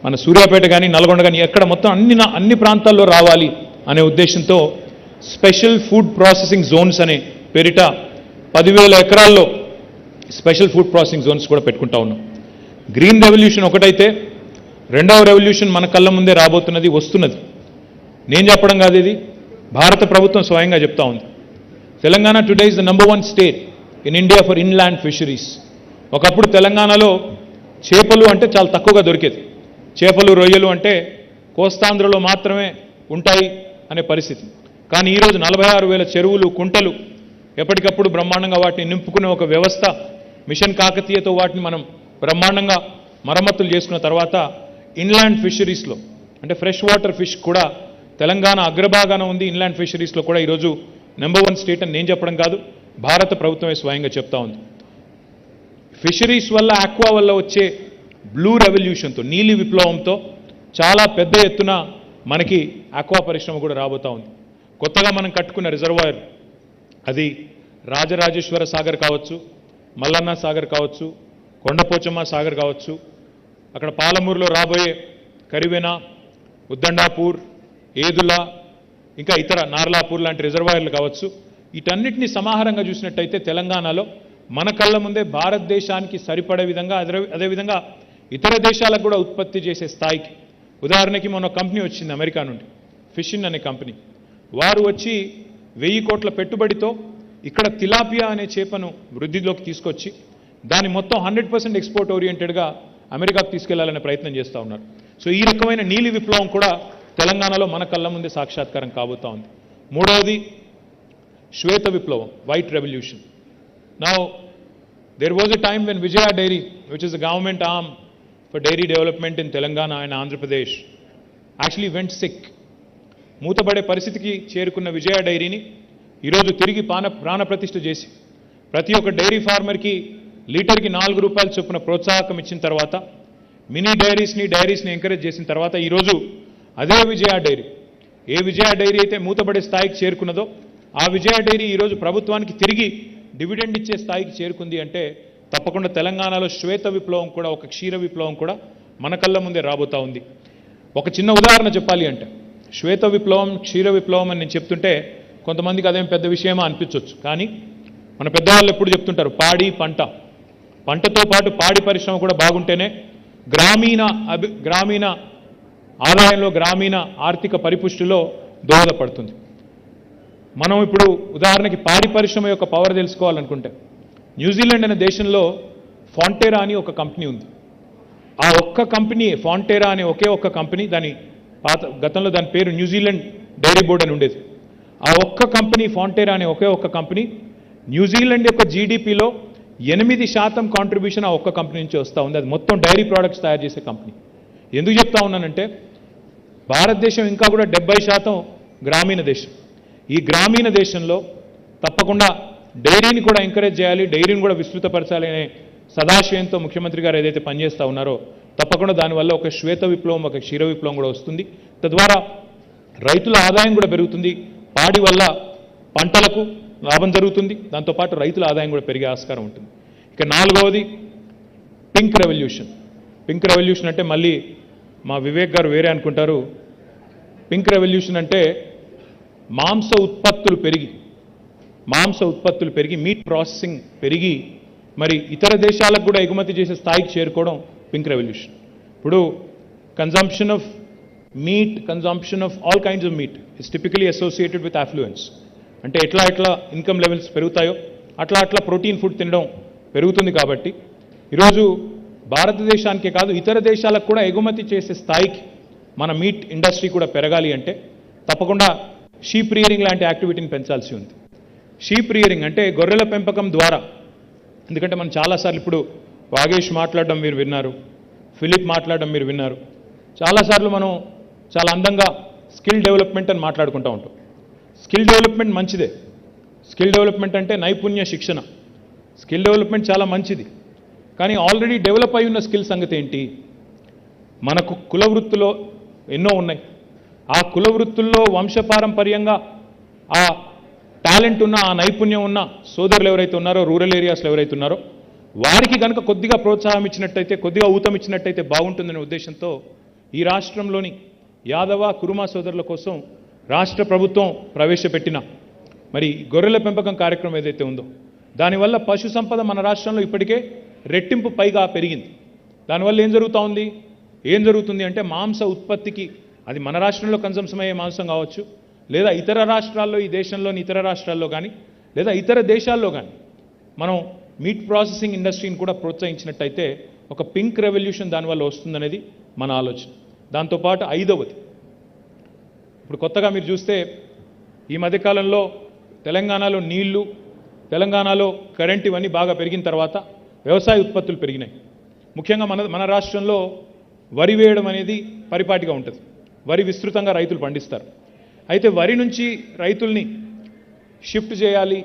మన సూర్యాపేట కానీ, నల్గొండ కానీ, ఎక్కడ మొత్తం అన్ని ప్రాంతాల్లో రావాలి అనే ఉద్దేశంతో స్పెషల్ ఫుడ్ ప్రాసెసింగ్ జోన్స్ అనే పేరిట 10,000 ఎకరాల్లో స్పెషల్ ఫుడ్ ప్రాసెసింగ్ జోన్స్ కూడా పెట్టుకుంటా ఉన్నాం. గ్రీన్ రెవల్యూషన్ ఒకటైతే రెండవ రెవల్యూషన్ మన కళ్ళ ముందే రాబోతున్నది, వస్తున్నది. నేను చెప్పడం కాదు, ఇది భారత ప్రభుత్వం స్వయంగా చెప్తా ఉంది. Telangana today is the number 1 state in India for inland fisheries. ఒకప్పుడు తెలంగాణలో చేపలు అంటే చాలా తక్కువగా దొరికేది. చేపలు, రొయ్యలు అంటే కోస్తాంధ్రలో మాత్రమే ఉంటాయి అనే పరిస్థితి. కానీ ఈరోజు 46,000 చెరువులు, కుంటలు, ఎప్పటికప్పుడు బ్రహ్మాండంగా వాటిని నింపుకునే ఒక వ్యవస్థ, మిషన్ కాకతీయతో వాటిని మనం బ్రహ్మాండంగా మరమ్మతులు చేసుకున్న తర్వాత ఇన్లాండ్ ఫిషరీస్లో అంటే ఫ్రెష్ వాటర్ ఫిష్ కూడా తెలంగాణ అగ్రభాగాన ఉంది. ఇన్లాండ్ ఫిషరీస్లో కూడా ఈరోజు నెంబర్ 1 స్టేట్ అని నేను చెప్పడం కాదు, భారత ప్రభుత్వమే స్వయంగా చెప్తా ఉంది. ఫిషరీస్ వల్ల, ఆక్వా వల్ల వచ్చే బ్లూ రెవల్యూషన్తో, నీలి విప్లవంతో చాలా పెద్ద ఎత్తున మనకి ఆక్వా పరిశ్రమ కూడా రాబోతా ఉంది. కొత్తగా మనం కట్టుకున్న రిజర్వాయర్, అది రాజరాజేశ్వర సాగర్ కావచ్చు, మల్లన్న సాగర్ కావచ్చు, కొండపోచమ్మ సాగర్ కావచ్చు, అక్కడ పాలమూరులో రాబోయే కరివెన, ఉద్దండాపూర్, ఏదుల, ఇంకా ఇతర నార్లాపూర్ లాంటి రిజర్వాయర్లు కావచ్చు, వీటన్నిటిని సమాహారంగా చూసినట్టయితే తెలంగాణలో మన కళ్ళ ముందే భారతదేశానికి సరిపడే విధంగా, అదేవిధంగా ఇతర దేశాలకు కూడా ఉత్పత్తి చేసే స్థాయికి. ఉదాహరణకి మొన్న కంపెనీ వచ్చింది అమెరికా నుండి, ఫిషిన్ అనే కంపెనీ. వారు వచ్చి 1000 కోట్ల పెట్టుబడితో ఇక్కడ తిలాపియా అనే చేపను వృద్ధిలోకి తీసుకొచ్చి దాన్ని మొత్తం 100% ఎక్స్పోర్ట్ ఓరియంటెడ్గా అమెరికాకు తీసుకెళ్లాలనే ప్రయత్నం చేస్తూ ఉన్నారు. సో ఈ రకమైన నీలి విప్లవం కూడా తెలంగాణలో మన కళ్ళ ముందే సాక్షాత్కారం కాబోతా ఉంది. మూడవది శ్వేత విప్లవం, white revolution. Now there was a time when Vijaya dairy, which is the government arm for dairy development in Telangana and Andhra Pradesh, actually went sick. మూతపడే పరిస్థితికి చేరుకున్న విజయ డైరీని ఈరోజు తిరిగి ప్రాణప్రతిష్ఠ చేసి ప్రతి ఒక్క డైరీ ఫార్మర్కి లీటర్కి 4 రూపాయల చొప్పున ప్రోత్సాహకం ఇచ్చిన తర్వాత మినీ డైరీస్ని ఎంకరేజ్ చేసిన తర్వాత ఈరోజు అదే విజయ డైరీ, ఏ విజయ డైరీ అయితే మూతపడే స్థాయికి చేరుకున్నదో ఆ విజయ డైరీ ఈరోజు ప్రభుత్వానికి తిరిగి డివిడెండ్ ఇచ్చే స్థాయికి చేరుకుంది అంటే తప్పకుండా తెలంగాణలో శ్వేత విప్లవం కూడా, ఒక క్షీర విప్లవం కూడా మన కళ్ళ ముందే రాబోతా ఉంది. ఒక చిన్న ఉదాహరణ చెప్పాలి అంటే శ్వేత విప్లవం, క్షీర విప్లవం అని నేను చెప్తుంటే కొంతమందికి అదేం పెద్ద విషయమా అనిపించవచ్చు. కానీ మన పెద్దవాళ్ళు ఎప్పుడు చెప్తుంటారు, పంటతో పాటు పాడి పరిశ్రమ కూడా బాగుంటేనే గ్రామీణ ఆదాయంలో, గ్రామీణ ఆర్థిక పరిపుష్టిలో దోహదపడుతుంది. మనం ఇప్పుడు ఉదాహరణకి పాడి పరిశ్రమ యొక్క పవర్ తెలుసుకోవాలనుకుంటే న్యూజిలాండ్ అనే దేశంలో ఫాంటేరా అని ఒక కంపెనీ ఉంది. ఆ ఒక్క కంపెనీ, ఫాంటేరా అనే ఒకే ఒక్క కంపెనీ, గతంలో దాని పేరు న్యూజిలాండ్ డైరీ బోర్డ్ అని ఉండేది. ఆ ఒక్క కంపెనీ, ఫాంటేరా అనే ఒకే ఒక్క కంపెనీ న్యూజిలాండ్ యొక్క జీడిపిలో 8% కాంట్రిబ్యూషన్ ఆ ఒక్క కంపెనీ నుంచి వస్తూ ఉంది. అది మొత్తం డైరీ ప్రోడక్ట్స్ తయారు చేసే కంపెనీ. ఎందుకు చెప్తా ఉన్నానంటే భారతదేశం ఇంకా కూడా 70% గ్రామీణ దేశం. ఈ గ్రామీణ దేశంలో తప్పకుండా డైరీని కూడా ఎంకరేజ్ చేయాలి, డైరీని కూడా విస్తృతపరచాలి అనే సదాశయంతో ముఖ్యమంత్రి గారు ఏదైతే పనిచేస్తూ ఉన్నారో తప్పకుండా దానివల్ల ఒక శ్వేత విప్లవం, ఒక క్షీర విప్లవం కూడా వస్తుంది. తద్వారా రైతుల ఆదాయం కూడా పెరుగుతుంది, పాడి వల్ల పంటలకు లాభం జరుగుతుంది, దాంతోపాటు రైతుల ఆదాయం కూడా పెరిగే ఆస్కారం ఉంటుంది. ఇక 4వది పింక్ రెవల్యూషన్. పింక్ రెవల్యూషన్ అంటే మళ్ళీ మా వివేక్ గారు వేరే అనుకుంటారు. పింక్ రెవల్యూషన్ అంటే మాంస ఉత్పత్తులు పెరిగి మీట్ ప్రాసెసింగ్ పెరిగి మరి ఇతర దేశాలకు కూడా ఎగుమతి చేసే స్థాయికి చేరుకోవడం పింక్ రెవల్యూషన్. ఇప్పుడు consumption of all kinds of meat is typically associated with affluence. అంటే ఎట్లా ఇన్కమ్ లెవెల్స్ పెరుగుతాయో అట్లా ప్రోటీన్ ఫుడ్ తినడం పెరుగుతుంది. కాబట్టి ఈరోజు భారతదేశానికే కాదు ఇతర దేశాలకు కూడా ఎగుమతి చేసే స్థాయికి మన మీట్ ఇండస్ట్రీ కూడా పెరగాలి అంటే తప్పకుండా షీప్ రియరింగ్ లాంటి యాక్టివిటీని పెంచాల్సి ఉంది. షీప్ రియరింగ్ అంటే గొర్రెల పెంపకం ద్వారా, ఎందుకంటే మనం చాలాసార్లు ఇప్పుడు వాగేష్ మాట్లాడడం మీరు విన్నారు, ఫిలిప్ మాట్లాడడం మీరు విన్నారు. చాలాసార్లు మనం చాలా అందంగా స్కిల్ డెవలప్మెంట్ అని మాట్లాడుకుంటూ ఉంటాం. స్కిల్ డెవలప్మెంట్ మంచిదే. స్కిల్ డెవలప్మెంట్ అంటే నైపుణ్య శిక్షణ. స్కిల్ డెవలప్మెంట్ చాలా మంచిది. కానీ ఆల్రెడీ డెవలప్ అయి ఉన్న స్కిల్ సంగతి ఏంటి? మనకు కుల వృత్తులో ఎన్నో ఉన్నాయి. ఆ కుల వృత్తుల్లో వంశపారంపర్యంగా ఆ టాలెంట్ ఉన్న, ఆ నైపుణ్యం ఉన్న సోదరులు ఎవరైతే ఉన్నారో, రూరల్ ఏరియాస్లో ఎవరైతే ఉన్నారో వారికి కనుక కొద్దిగా ప్రోత్సాహం ఇచ్చినట్టయితే, కొద్దిగా ఊతం ఇచ్చినట్టయితే బాగుంటుందనే ఉద్దేశంతో ఈ రాష్ట్రంలోని యాదవ, కురుమ సోదరుల కోసం రాష్ట్ర ప్రభుత్వం ప్రవేశపెట్టిన మరి గొర్రెల పెంపకం కార్యక్రమం ఏదైతే ఉందో దానివల్ల పశు సంపద మన రాష్ట్రంలో ఇప్పటికే రెట్టింపు పైగా పెరిగింది. దానివల్ల ఏం జరుగుతుంది అంటే మాంస ఉత్పత్తికి, అది మన రాష్ట్రంలో కన్సంప్షన్ అయ్యే మాంసం కావచ్చు, లేదా ఇతర రాష్ట్రాల్లో, ఈ దేశంలోని ఇతర రాష్ట్రాల్లో కానీ, లేదా ఇతర దేశాల్లో కానీ మనం మీట్ ప్రాసెసింగ్ ఇండస్ట్రీని కూడా ప్రోత్సహించినట్టయితే ఒక పింక్ రెవల్యూషన్ దానివల్ల వస్తుందనేది మన ఆలోచన. దాంతోపాటు 5వది, ఇప్పుడు కొత్తగా మీరు చూస్తే ఈ మధ్యకాలంలో తెలంగాణలో నీళ్లు, తెలంగాణలో కరెంట్ ఇవన్నీ బాగా పెరిగిన తర్వాత వ్యవసాయ ఉత్పత్తులు పెరిగినాయి. ముఖ్యంగా మన రాష్ట్రంలో వరి వేయడం అనేది పరిపాటిగా ఉంటుంది. వరి విస్తృతంగా రైతులు పండిస్తారు. అయితే వరి నుంచి రైతుల్ని షిఫ్ట్ చేయాలి,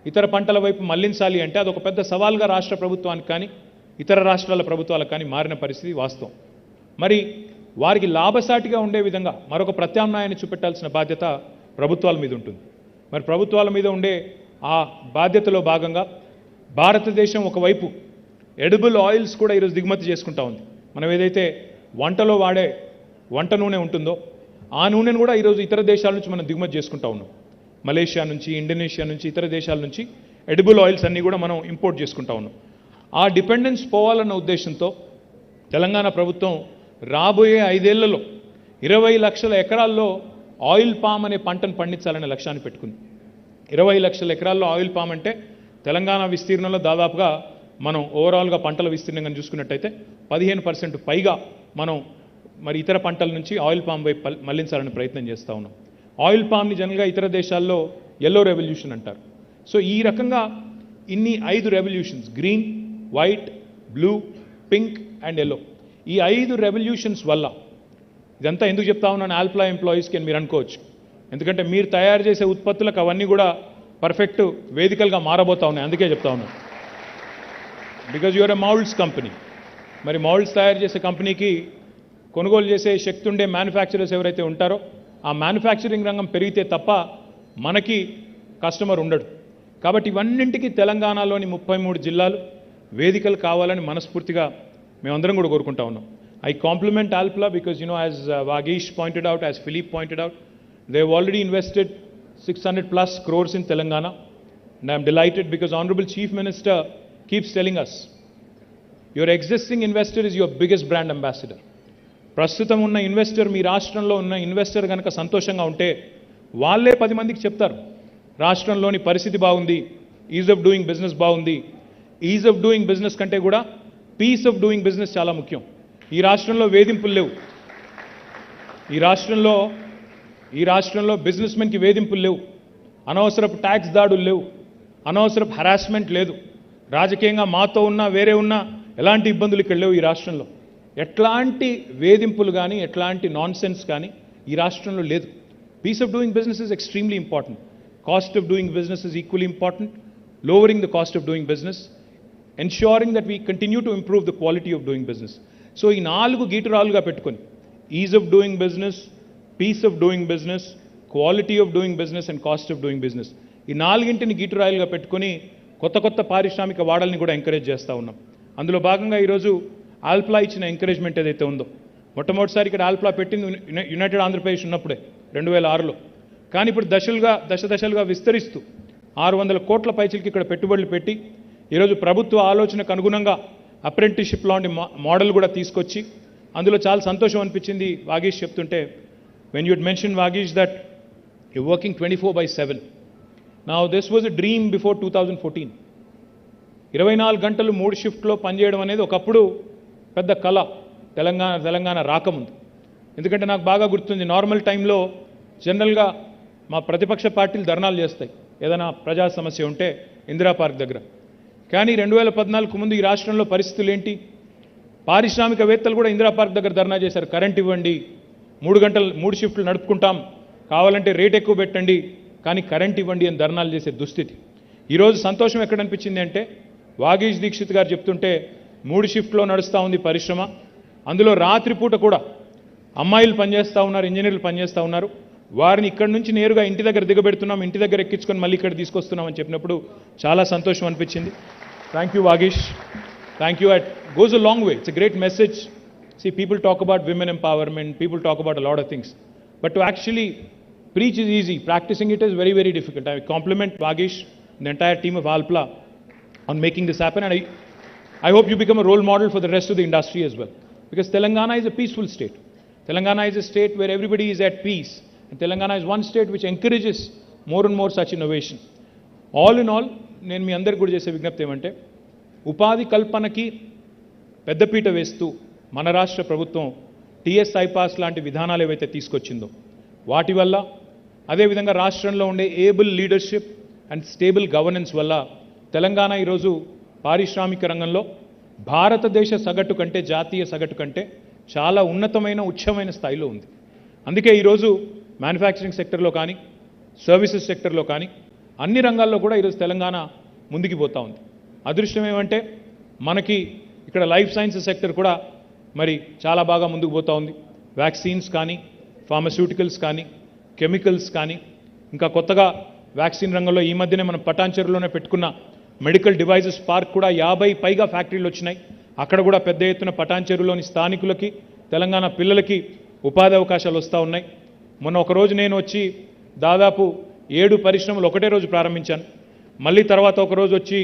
ఇతర పంటల వైపు మళ్లించాలి అంటే అదొక పెద్ద సవాల్గా రాష్ట్ర ప్రభుత్వానికి కానీ ఇతర రాష్ట్రాల ప్రభుత్వాలకు కానీ మారిన పరిస్థితి వాస్తవం. మరి వారికి లాభసాటిగా ఉండే విధంగా మరొక ప్రత్యామ్నాయాన్ని చూపెట్టాల్సిన బాధ్యత ప్రభుత్వాల మీద ఉంటుంది. మరి ప్రభుత్వాల మీద ఉండే ఆ బాధ్యతలో భాగంగా భారతదేశం ఒకవైపు ఎడిబుల్ ఆయిల్స్ కూడా ఈరోజు దిగుమతి చేసుకుంటా ఉంది. మనం ఏదైతే వంటలో వాడే వంట నూనె ఉంటుందో ఆ నూనెను కూడా ఈరోజు ఇతర దేశాల నుంచి మనం దిగుమతి చేసుకుంటా ఉన్నాం. మలేషియా నుంచి, ఇండోనేషియా నుంచి, ఇతర దేశాల నుంచి ఎడిబుల్ ఆయిల్స్ అన్నీ కూడా మనం ఇంపోర్ట్ చేసుకుంటా ఉన్నాం. ఆ డిపెండెన్స్ పోవాలన్న ఉద్దేశంతో తెలంగాణ ప్రభుత్వం రాబోయే 5 ఏళ్లలో 20 లక్షల ఎకరాల్లో ఆయిల్ పామ్ అనే పంటను పండించాలనే లక్ష్యాన్ని పెట్టుకుంది. 20 లక్షల ఎకరాల్లో ఆయిల్ పామ్ అంటే తెలంగాణ విస్తీర్ణంలో దాదాపుగా మనం ఓవరాల్గా పంటల విస్తీర్ణంగా చూసుకున్నట్టయితే 15% పైగా మనం మరి ఇతర పంటల నుంచి ఆయిల్ పామ్ వైపు మళ్లించాలని ప్రయత్నం చేస్తూ ఉన్నాం. ఆయిల్ పామ్ని జనరల్గా ఇతర దేశాల్లో ఎల్లో రెవల్యూషన్ అంటారు. సో ఈ రకంగా ఇన్ని 5 revolutions, green, white, blue, pink and yellow, ఈ 5 రెవల్యూషన్స్ వల్ల, ఇదంతా ఎందుకు చెప్తా ఉన్నాను ఆల్ప్లా ఎంప్లాయీస్కి అని మీరు అనుకోవచ్చు. ఎందుకంటే మీరు తయారు చేసే ఉత్పత్తులకు అవన్నీ కూడా పర్ఫెక్ట్ వేదికలుగా మారబోతా ఉన్నాయి. అందుకే చెప్తా ఉన్నాను. Because you're a moulds company. మరి మౌల్డ్స్ తయారు చేసే కంపెనీకి కొనుగోలు చేసే శక్తి ఉండే మ్యానుఫ్యాక్చరర్స్ ఎవరైతే ఉంటారో ఆ మ్యానుఫ్యాక్చరింగ్ రంగం పెరిగితే తప్ప మనకి కస్టమర్ ఉండడు. కాబట్టి ఇవన్నింటికి తెలంగాణలోని 33 జిల్లాలు వేదికలు కావాలని మనస్ఫూర్తిగా మేమందరం కూడా కోరుకుంటా ఉన్నాం. I compliment Alpla because, as Vagish pointed out, as Philippe pointed out, they have already invested 600 plus crores in Telangana. And I am delighted because Honorable Chief Minister keeps telling us, your existing investor is your biggest brand ambassador. ప్రస్తుతం ఉన్న investor, మీ రాష్ట్రంలో ఉన్న investor కనుక సంతోషంగా ఉంటే వాళ్ళే 10 మందికి చెప్తారు రాష్ట్రంలోని పరిస్థితి బాగుంది, ఈజ్ ఆఫ్ డూయింగ్ బిజినెస్ బాగుంది. ఈజ్ ఆఫ్ డూయింగ్ బిజినెస్ కంటే కూడా పీస్ ఆఫ్ డూయింగ్ బిజినెస్ చాలా ముఖ్యం. ఈ రాష్ట్రంలో వేధింపులు లేవు. ఈ రాష్ట్రంలో బిజినెస్ మెన్కి వేధింపులు లేవు. అనవసరపు ట్యాక్స్ దాడులు లేవు. అనవసరపు హరాస్మెంట్ లేదు. రాజకీయంగా మాతో ఉన్నా వేరే ఉన్నా ఎలాంటి ఇబ్బందులు ఇక్కడ లేవు. ఈ రాష్ట్రంలో ఎట్లాంటి వేధింపులు కానీ ఎట్లాంటి నాన్ సెన్స్ కానీ ఈ రాష్ట్రంలో లేదు. Peace of doing business is extremely important. Cost of doing business is equally important. Lowering the cost of doing business, ensuring that we continue to improve the quality of doing business. So ఈ 4 గీటురాలుగా పెట్టుకొని ease of doing business, peace of doing business, quality of doing business and cost of doing business, ఈ 4ంటిని గీటురాయిలుగా పెట్టుకొని కొత్త పారిశ్రామిక వాడల్ని కూడా encourage చేస్తూ ఉన్నాం. అందులో భాగంగా ఈరోజు ఆల్ప్లా ఇచ్చిన ఎంకరేజ్మెంట్ ఏదైతే ఉందో, మొట్టమొదటిసారి ఇక్కడ ఆల్ప్లా పెట్టింది యునైటెడ్ ఆంధ్రప్రదేశ్ ఉన్నప్పుడే 2006లో. కానీ ఇప్పుడు దశలుగా విస్తరిస్తూ 600 కోట్ల పైచలకి ఇక్కడ పెట్టుబడులు పెట్టి ఈరోజు ప్రభుత్వ ఆలోచనకు అనుగుణంగా అప్రెంటిస్షిప్ లాంటి మోడల్ కూడా తీసుకొచ్చి అందులో చాలా సంతోషం అనిపించింది వాగీష్ చెప్తుంటే. When you mention Vageesh that you working 24/7. Now this was a dream before 2014. 24 గంటలు 3 షిఫ్ట్లో పనిచేయడం అనేది ఒకప్పుడు పెద్ద కళ తెలంగాణ రాకముందు. ఎందుకంటే నాకు బాగా గుర్తుంది, నార్మల్ టైంలో జనరల్గా మా ప్రతిపక్ష పార్టీలు ధర్నాలు చేస్తాయి ఏదైనా ప్రజా సమస్య ఉంటే ఇందిరా పార్క్ దగ్గర. కానీ 2014 ముందు ఈ రాష్ట్రంలో పరిస్థితులు ఏంటి? పారిశ్రామికవేత్తలు కూడా ఇందిరా పార్క్ దగ్గర ధర్నా చేశారు. కరెంట్ ఇవ్వండి, 3 షిఫ్ట్లు నడుపుకుంటాం, కావాలంటే రేట్ ఎక్కువ పెట్టండి, కానీ కరెంట్ ఇవ్వండి అని ధర్నాలు చేసే దుస్థితి. ఈరోజు సంతోషం ఎక్కడ అనిపించింది అంటే, వాగీష్ దీక్షిత్ గారు చెప్తుంటే 3 షిఫ్ట్లో నడుస్తూ ఉంది పరిశ్రమ. అందులో రాత్రిపూట కూడా అమ్మాయిలు పనిచేస్తూ ఉన్నారు, ఇంజనీర్లు పనిచేస్తూ ఉన్నారు. వారిని ఇక్కడి నుంచి నేరుగా ఇంటి దగ్గర దిగబెడుతున్నాం, ఇంటి దగ్గర ఎక్కించుకొని మళ్ళీ ఇక్కడ తీసుకొస్తున్నాం అని చెప్పినప్పుడు చాలా సంతోషం అనిపించింది. Thank you Vagish, thank you. It goes a long way. It's a great message. See, people talk about women empowerment, people talk about a lot of things, but to actually preach is easy, practicing it is very, very difficult. I compliment Vagish and the entire team of Alpla on making this happen, and I hope you become a role model for the rest of the industry as well, because Telangana is a peaceful state. Telangana is a state where everybody is at peace, and Telangana is one state which encourages more and more such innovation. All in all, నేను మీ అందరికి కూడా చేసే విజ్ఞప్తి ఏమంటే, ఉపాధి కల్పనకి పెద్దపీట వేస్తూ మన రాష్ట్ర ప్రభుత్వం టీఎస్ ఐపాస్ లాంటి విధానాలు ఏవైతే తీసుకొచ్చిందో వాటి వల్ల, అదేవిధంగా రాష్ట్రంలో ఉండే able leadership and stable governance వల్ల తెలంగాణ ఈరోజు పారిశ్రామిక రంగంలో భారతదేశ సగటు కంటే, జాతీయ సగటు కంటే చాలా ఉన్నతమైన ఉచ్చమైన స్థాయిలో ఉంది. అందుకే ఈరోజు మ్యానుఫ్యాక్చరింగ్ సెక్టర్లో కానీ, సర్వీసెస్ సెక్టర్లో కానీ, అన్ని రంగాల్లో కూడా ఈరోజు తెలంగాణ ముందుకు పోతూ ఉంది. అదృష్టం ఏమంటే మనకి ఇక్కడ లైఫ్ సైన్సెస్ సెక్టర్ కూడా మరి చాలా బాగా ముందుకు పోతూ ఉంది. వ్యాక్సిన్స్ కానీ, ఫార్మస్యూటికల్స్ కానీ, కెమికల్స్ కానీ, ఇంకా కొత్తగా వ్యాక్సిన్ రంగంలో ఈ మధ్యనే మనం పటాన్చెరులోనే పెట్టుకున్న మెడికల్ డివైజెస్ పార్క్ కూడా 50 పైగా ఫ్యాక్టరీలు వచ్చినాయి. అక్కడ కూడా పెద్ద ఎత్తున పటాన్చెరులోని స్థానికులకి, తెలంగాణ పిల్లలకి ఉపాధి అవకాశాలు వస్తూ ఉన్నాయి. మొన్న ఒకరోజు నేను వచ్చి దాదాపు 7 పరిశ్రమలు ఒకటే రోజు ప్రారంభించాను. మళ్ళీ తర్వాత ఒకరోజు వచ్చి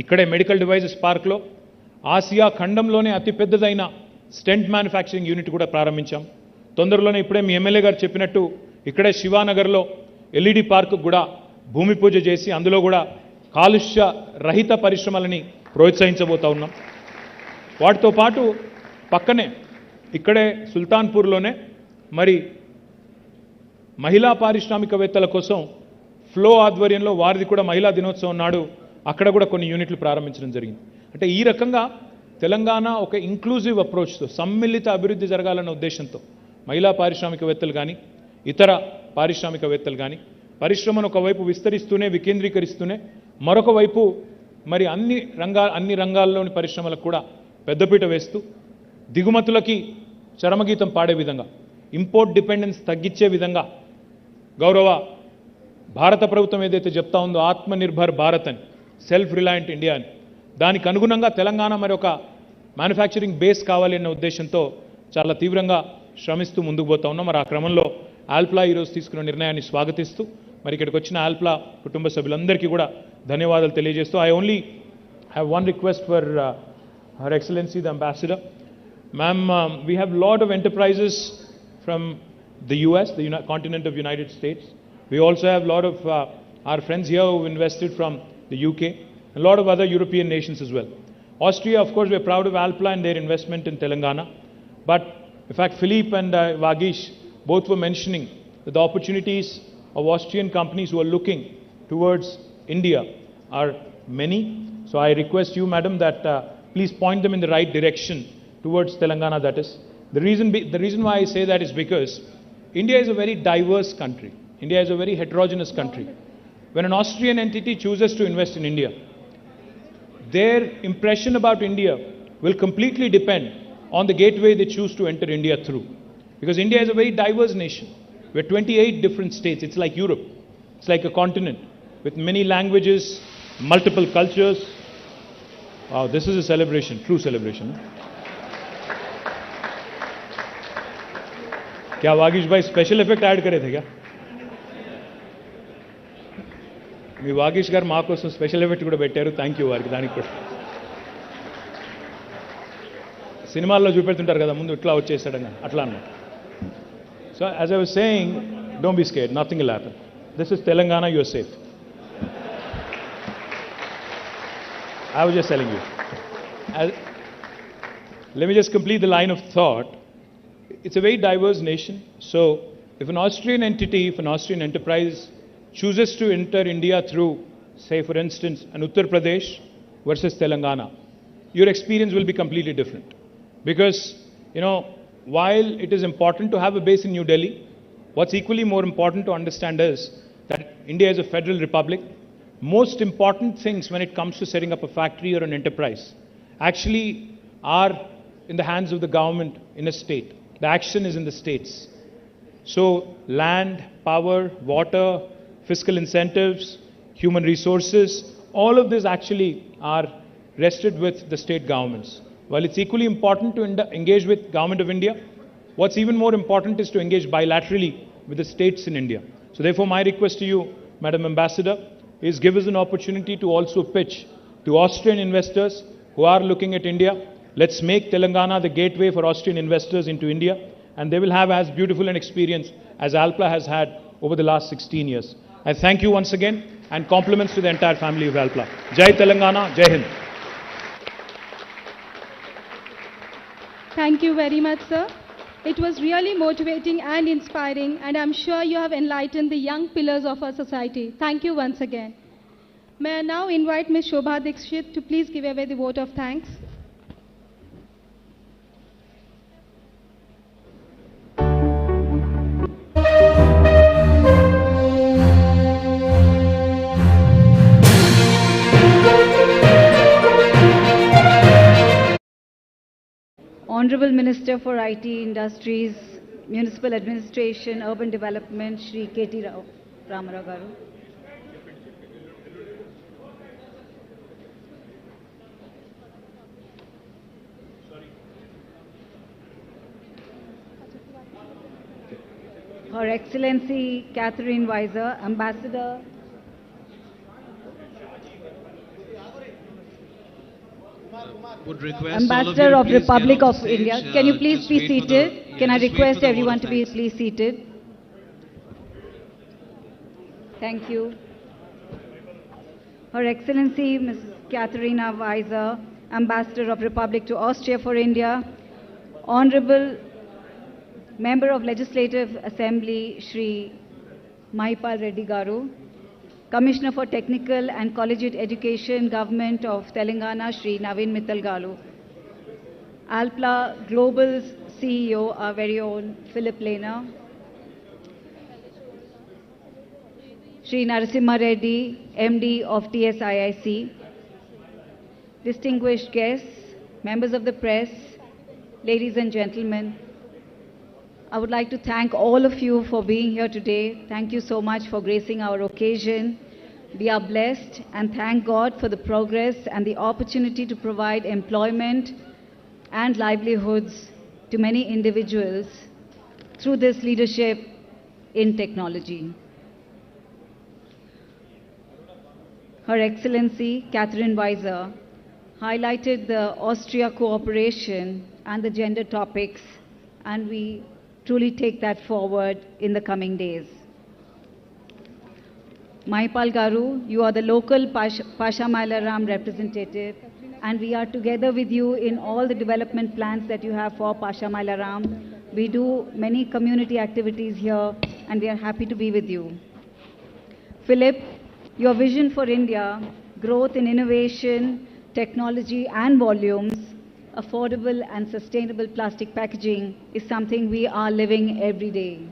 ఇక్కడే మెడికల్ డివైజెస్ పార్క్లో ఆసియా ఖండంలోనే అతిపెద్దదైన స్టెంట్ మ్యానుఫ్యాక్చరింగ్ యూనిట్ కూడా ప్రారంభించాం. తొందరలోనే ఇప్పుడే మీ ఎమ్మెల్యే గారు చెప్పినట్టు ఇక్కడే శివానగర్లో ఎల్ఈడి పార్కు కూడా భూమి పూజ చేసి అందులో కూడా కాలుష్య రహిత పరిశ్రమలని ప్రోత్సహించబోతా ఉన్నాం. వాటితో పాటు పక్కనే ఇక్కడే సుల్తాన్పూర్లోనే మరి మహిళా పారిశ్రామికవేత్తల కోసం ఫ్లో ఆధ్వర్యంలో వారిది కూడా మహిళా దినోత్సవం నాడు అక్కడ కూడా కొన్ని యూనిట్లు ప్రారంభించడం జరిగింది. అంటే ఈ రకంగా తెలంగాణ ఒక ఇంక్లూజివ్ అప్రోచ్తో, సమ్మిళిత అభివృద్ధి జరగాలన్న ఉద్దేశంతో మహిళా పారిశ్రామికవేత్తలు కానీ, ఇతర పారిశ్రామికవేత్తలు కానీ పరిశ్రమను ఒకవైపు విస్తరిస్తూనే వికేంద్రీకరిస్తూనే మరొక వైపు మరి అన్ని రంగాల్లోని పరిశ్రమలకు కూడా పెద్దపీట వేస్తూ దిగుమతులకి చరమగీతం పాడే విధంగా ఇంపోర్ట్ డిపెండెన్స్ తగ్గించే విధంగా గౌరవ భారత ప్రభుత్వం ఏదైతే చెప్తా ఉందో ఆత్మనిర్భర్ భారత్ అని, సెల్ఫ్ రిలయంట్ ఇండియా అని, దానికి అనుగుణంగా తెలంగాణ మరి ఒక మ్యానుఫ్యాక్చరింగ్ బేస్ కావాలి అన్న ఉద్దేశంతో చాలా తీవ్రంగా శ్రమిస్తూ ముందుకు పోతా ఉన్నాం. మరి ఆ క్రమంలో ఆల్ప్లా ఈరోజు తీసుకున్న నిర్ణయాన్ని స్వాగతిస్తూ మరి ఇక్కడికి వచ్చిన ఆల్ప్లా కుటుంబ సభ్యులందరికీ కూడా ధన్యవాదాలు తెలియజేస్తూ I only have one request for her excellency the ambassador. Ma'am, we have a lot of enterprises from the US, the continent of United States. We also have a lot of our friends here who invested from the UK, a lot of other European nations as well. Austria, of course, we are proud of Alpla and their investment in Telangana. But in fact, Philippe and Vagish both were mentioning that the opportunities of Austrian companies who are looking towards India are many. So I request you, madam, that please point them in the right direction towards Telangana, that is. The reason why I say that is because India is a very diverse country. India is a very heterogeneous country. When an Austrian entity chooses to invest in India, their impression about India will completely depend on the gateway they choose to enter India through. Because India is a very diverse nation. We're 28 different states. It's like Europe. It's like a continent with many languages, multiple cultures. Wow, this is a celebration, true celebration. क्या वागीश भाई special effect add करे थे क्या? మీ వాగీష్ గారు మా కోసం special effect కూడా పెట్టారు. థ్యాంక్ యూ వారికి. దానికి కూడా సినిమాల్లో చూపెడుతుంటారు కదా ముందు ఇట్లా వచ్చేసాడని, అట్లా అన్నమాట. So as I was saying, don't be scared, nothing will happen. This is Telangana, you are safe. I was just telling you. Let me just complete the line of thought. It's a very diverse nation. So if an Austrian entity, if an Austrian enterprise chooses to enter India through, say for instance, an Uttar Pradesh versus Telangana, your experience will be completely different. Because, while it is important to have a base in New Delhi, what's equally more important to understand is that India is a federal republic. Most important things when it comes to setting up a factory or an enterprise actually are in the hands of the government in a state. The action is in the states. So land, power, water, fiscal incentives, human resources, all of this actually are rested with the state governments. While it's equally important to engage with Government of India, what's even more important is to engage bilaterally with the states in India. So therefore my request to you, Madam Ambassador, is give us an opportunity to also pitch to Austrian investors who are looking at India. Let's make Telangana the gateway for Austrian investors into India, and they will have as beautiful an experience as Alpla has had over the last 16 years. I thank you once again, and compliments to the entire family of Alpla. Jai Telangana, Jai Hind. Thank you very much, sir. It was really motivating and inspiring, and I'm sure you have enlightened the young pillars of our society. Thank you once again. May I now invite Ms. Shobha Dikshit to please give away the vote of thanks. Honorable Minister for IT, Industries, Municipal Administration, Urban Development, Shri KTR Ramarao Garu. Her Excellency Catherine Weiser, Ambassador would request Ambassador all of of you Republic please of get on India. stage, Can you please just be wait for seated? the- Can I just wait request for the everyone vote to of be thanks. please seated? Thank you. Her Excellency Mrs. Katharina Weiser, Ambassador of Republic to Austria for India, Honorable Member of Legislative Assembly Shri Mahipal Reddy Garu, Commissioner for Technical and Collegiate Education, Government of Telangana, Shri Naveen Mittal Garu. Alpla Global's CEO, our very own Philip Lehner. Sri Narasimha Reddy, MD of TSIIC, distinguished guests, members of the press, ladies and gentlemen, I would like to thank all of you for being here today. Thank you so much for gracing our occasion. We are blessed and thank God for the progress and the opportunity to provide employment and livelihoods to many individuals through this leadership in technology. Her Excellency Catherine Weiser highlighted the Austria cooperation and the gender topics, and we truly take that forward in the coming days. Maipal Garu, you are the local Pasha Mallanna representative, and we are together with you in all the development plans that you have for Pasha Mallanna. We do many community activities here, and we are happy to be with you. Philip, your vision for India, growth in innovation, technology and volumes, affordable and sustainable plastic packaging is something we are living every day.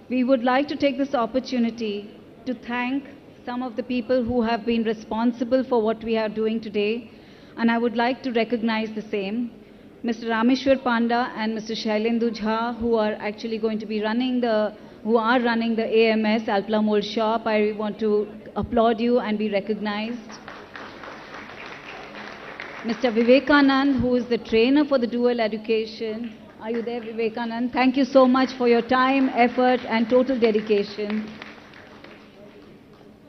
We would like to take this opportunity to thank some of the people who have been responsible for what we are doing today, and I would like to recognize the same. Mr. Rameshwar Panda and Mr. Shailendu Jha, who are actually going to be running the AMS, Alpla Mould shop. I want to applaud you and be recognized. Mr. Vivekanand, who is the trainer for the dual education. Are you there, Vivekanand? Thank you so much for your time, effort and total dedication.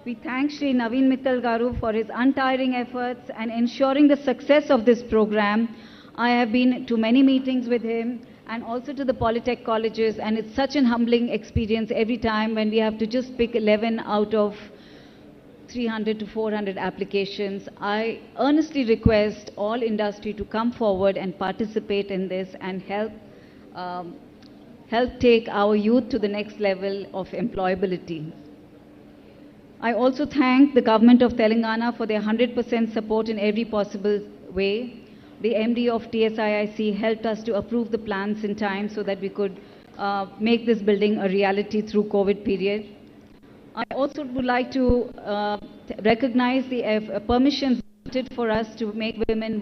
We thank Sri Naveen Mittal Garu for his untiring efforts and ensuring the success of this program. I have been to many meetings with him and also to the Polytech colleges, and it's such an humbling experience every time when we have to just pick 11 out of 300 to 400 applications. I earnestly request all industry to come forward and participate in this and help take our youth to the next level of employability. I also thank the government of Telangana for their 100% support in every possible way. The MD of TSIIC helped us to approve the plans in time so that we could make this building a reality through COVID period. I also would like to recognize the permissions granted for us to make women work